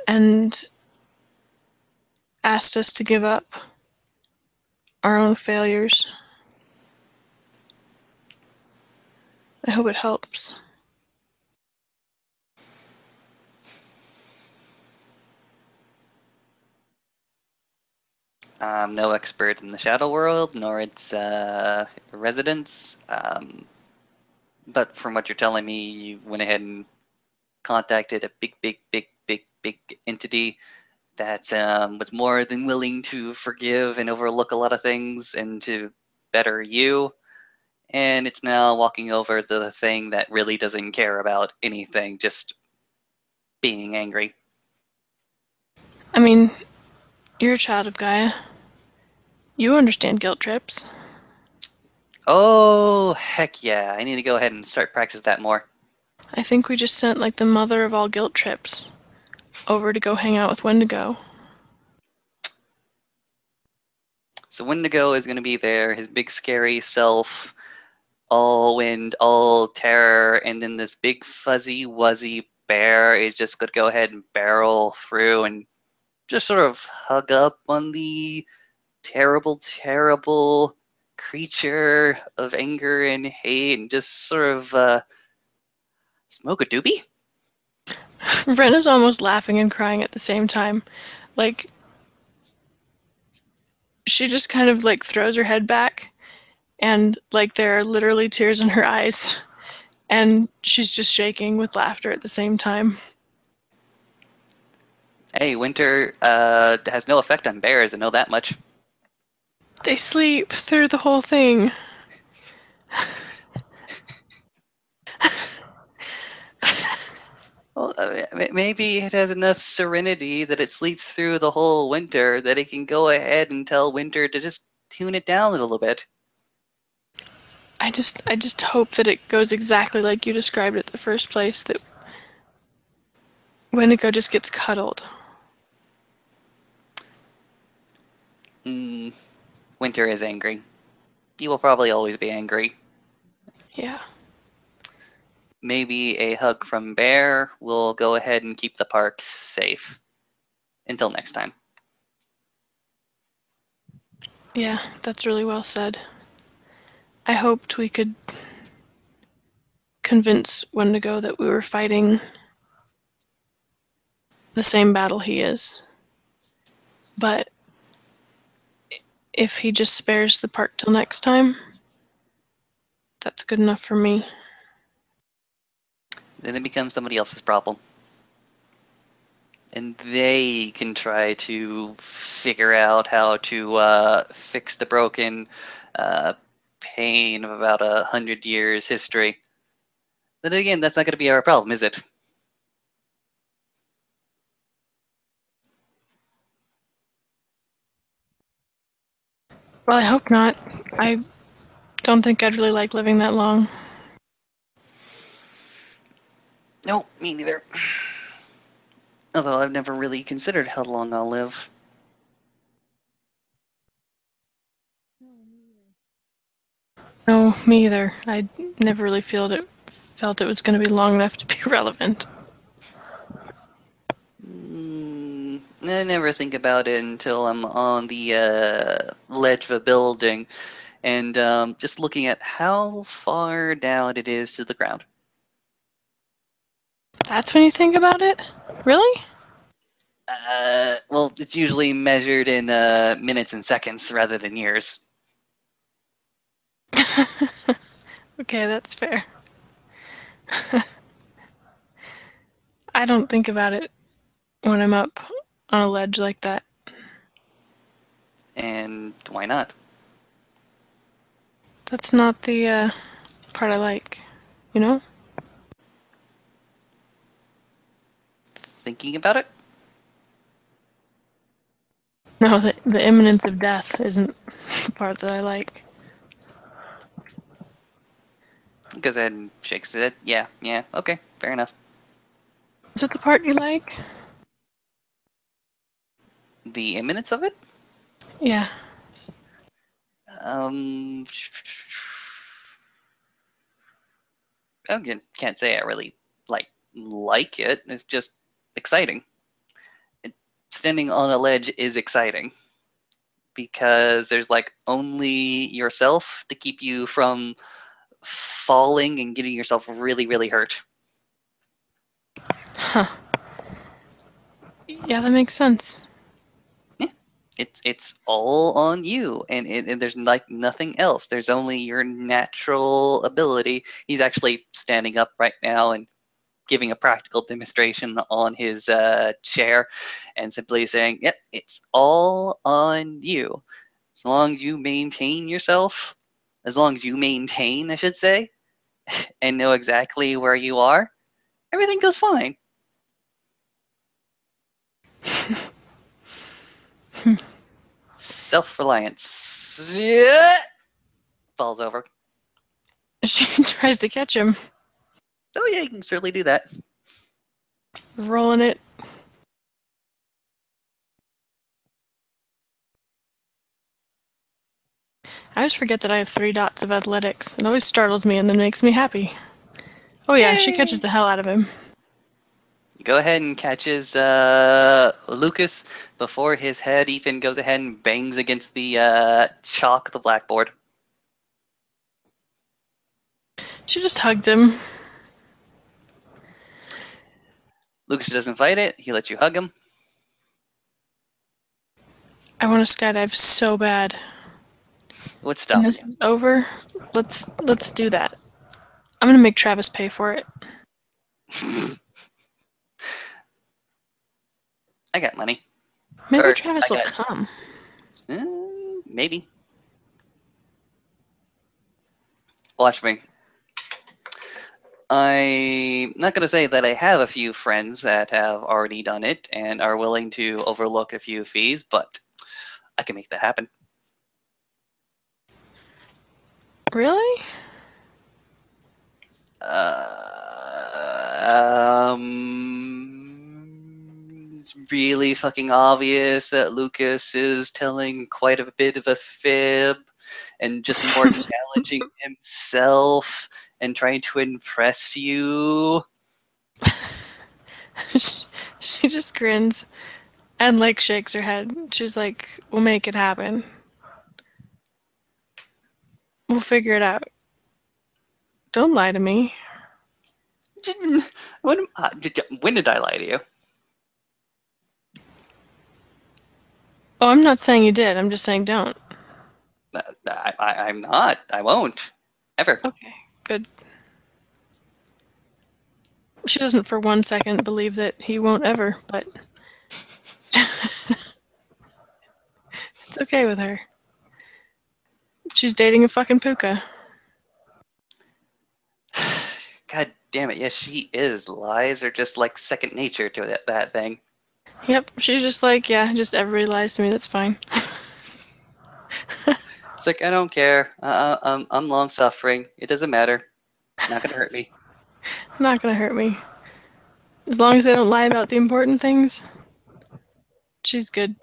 And asked us to give up our own failures. I hope it helps. I'm no expert in the shadow world, nor its residents. But from what you're telling me, you went ahead and contacted a big entity that was more than willing to forgive and overlook a lot of things and to better you. And it's now walking over the thing that really doesn't care about anything, just being angry. I mean, you're a child of Gaia. You understand guilt trips. Oh, heck yeah. I need to go ahead and start practice that more. I think we just sent like the mother of all guilt trips over to go hang out with Wendigo. So Wendigo is going to be there, his big scary self, all wind, all terror, and then this big fuzzy wuzzy bear is just going to go ahead and barrel through and just sort of hug up on the terrible creature of anger and hate and just sort of smoke a doobie? Ren is almost laughing and crying at the same time. Like, she just kind of like throws her head back and like there are literally tears in her eyes and she's just shaking with laughter at the same time. Hey, winter has no effect on bears, I know that much. They sleep through the whole thing. Well, maybe it has enough serenity that it sleeps through the whole winter that it can go ahead and tell winter to just tune it down a little bit. I just hope that it goes exactly like you described it the first place, that Wendigo just gets cuddled. Mm, winter is angry. He will probably always be angry. Yeah. Maybe a hug from Bear will go ahead and keep the park safe. Until next time. Yeah, that's really well said. I hoped we could convince Wendigo that we were fighting the same battle he is. But if he just spares the park till next time, that's good enough for me. Then it becomes somebody else's problem. And they can try to figure out how to fix the broken uh, pain of about 100 years history. But again, that's not going to be our problem, is it? Well, I hope not. I don't think I'd really like living that long. No, me neither. Although I've never really considered how long I'll live. No, me either. I never really felt it was going to be long enough to be relevant. I never think about it until I'm on the ledge of a building and just looking at how far down it is to the ground. That's when you think about it? Really? Well, it's usually measured in minutes and seconds rather than years. Okay, that's fair. I don't think about it when I'm up on a ledge like that. And why not? That's not the part I like, you know? Thinking about it? No, the imminence of death isn't the part that I like. Goes ahead and shakes his head. Yeah, okay, fair enough. Is it the part you like? The imminence of it? Yeah. Um, I can't say I really like it. It's just exciting. Standing on a ledge is exciting because there's only yourself to keep you from falling and getting yourself really, really hurt. Huh. Yeah, that makes sense. Yeah, it's all on you, and there's nothing else. There's only your natural ability. He's actually standing up right now and giving a practical demonstration on his chair and simply saying, yep, it's all on you. As long as you maintain yourself, as long as you maintain, I should say, and know exactly where you are, everything goes fine. Self-reliance. Yeah. Falls over. She tries to catch him, Oh yeah, you can certainly do that. rolling it. I always forget that I have 3 dots of athletics. It always startles me and then makes me happy. Oh yeah, she catches Yay! the hell out of him. Go ahead and catches Lucas before his head even goes ahead and bangs against the chalk of the blackboard. She just hugged him. Lucas doesn't fight it. He lets you hug him. I want to skydive so bad. What's When stopping this is over, let's do that. I'm gonna make Travis pay for it. you? I got money. Maybe Or Travis will come. maybe. Watch me. I'm not going to say that I have a few friends that have already done it and are willing to overlook a few fees, but I can make that happen. Really? It's really fucking obvious that Lucas is telling quite a bit of a fib and just more challenging himself and trying to impress you. She just grins and shakes her head. She's like, "We'll make it happen. We'll figure it out. Don't lie to me." When did I lie to you? Oh, I'm not saying you did. I'm just saying don't. I'm not. I won't. Ever. Okay, good. She doesn't for 1 second believe that he won't ever, but it's okay with her. She's dating a fucking puka. God damn it. Yes, she is. Lies are just like second nature to that thing. Yep, she's just like, yeah, just everybody lies to me, that's fine. It's like, I don't care. I'm long suffering. It doesn't matter. Not gonna hurt me. Not gonna hurt me. As long as they don't lie about the important things, she's good.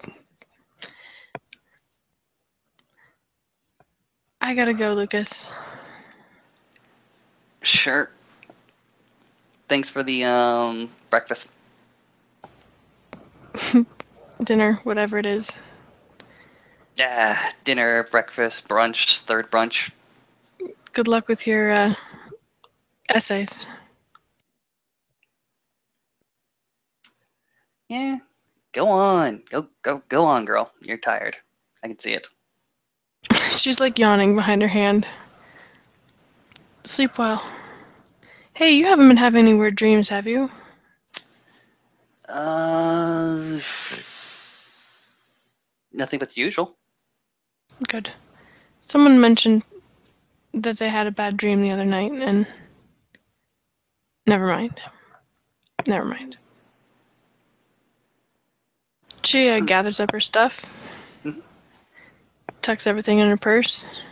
I gotta go, Lucas. Sure. Thanks for the breakfast. Dinner, whatever it is. Yeah, dinner, breakfast, brunch, third brunch. Good luck with your essays. Yeah. Go on. Go on, girl. You're tired. I can see it. She's like yawning behind her hand. Sleep well. Hey, you haven't been having any weird dreams, have you? Uh, Nothing but the usual. Good. Someone mentioned that they had a bad dream the other night, and never mind. Never mind. She gathers up her stuff, Mhm. tucks everything in her purse,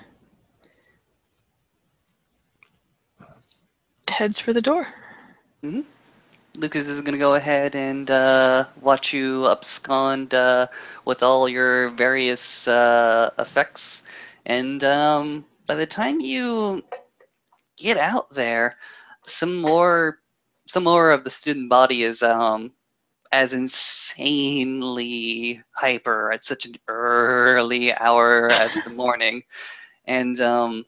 heads for the door. Mhm. Lucas is going to go ahead and watch you abscond with all your various effects. And by the time you get out there, some more, some more of the student body is as insanely hyper at such an early hour at the morning, and the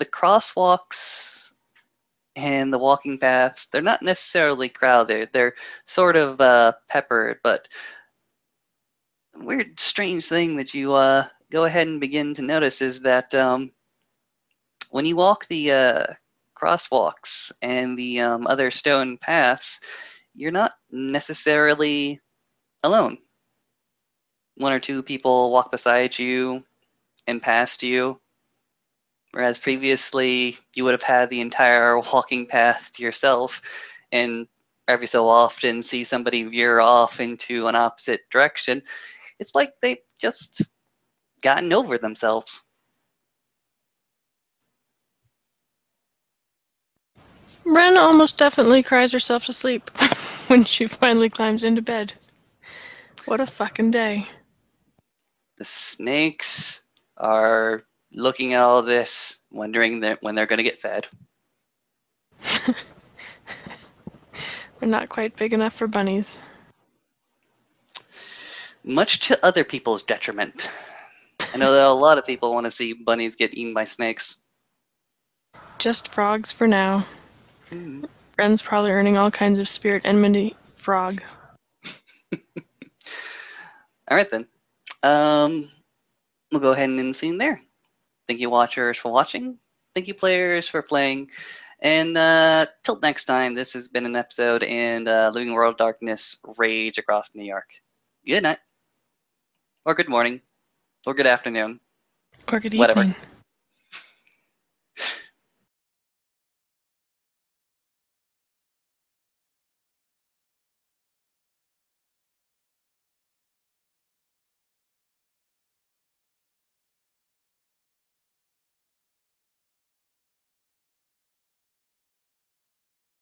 crosswalks and the walking paths, they're not necessarily crowded. They're sort of peppered, but weird, strange thing that you go ahead and begin to notice is that when you walk the crosswalks and the other stone paths, you're not necessarily alone. One or two people walk beside you and past you, whereas previously you would have had the entire walking path to yourself, and every so often see somebody veer off into an opposite direction. It's like they've just gotten over themselves. Ren almost definitely cries herself to sleep when she finally climbs into bed. What a fucking day. The snakes are looking at all this, wondering that when they're going to get fed. They're not quite big enough for bunnies. Much to other people's detriment. I know that a lot of people want to see bunnies get eaten by snakes. Just frogs for now. Mm. Ren's probably earning all kinds of spirit enmity frog. All right then. Um, we'll go ahead and end the scene there. Thank you, watchers, for watching. Thank you, players, for playing. And till next time, this has been an episode in Living World Darkness Rage Across New York. Good night, or good morning, or good afternoon, Or good whatever. evening.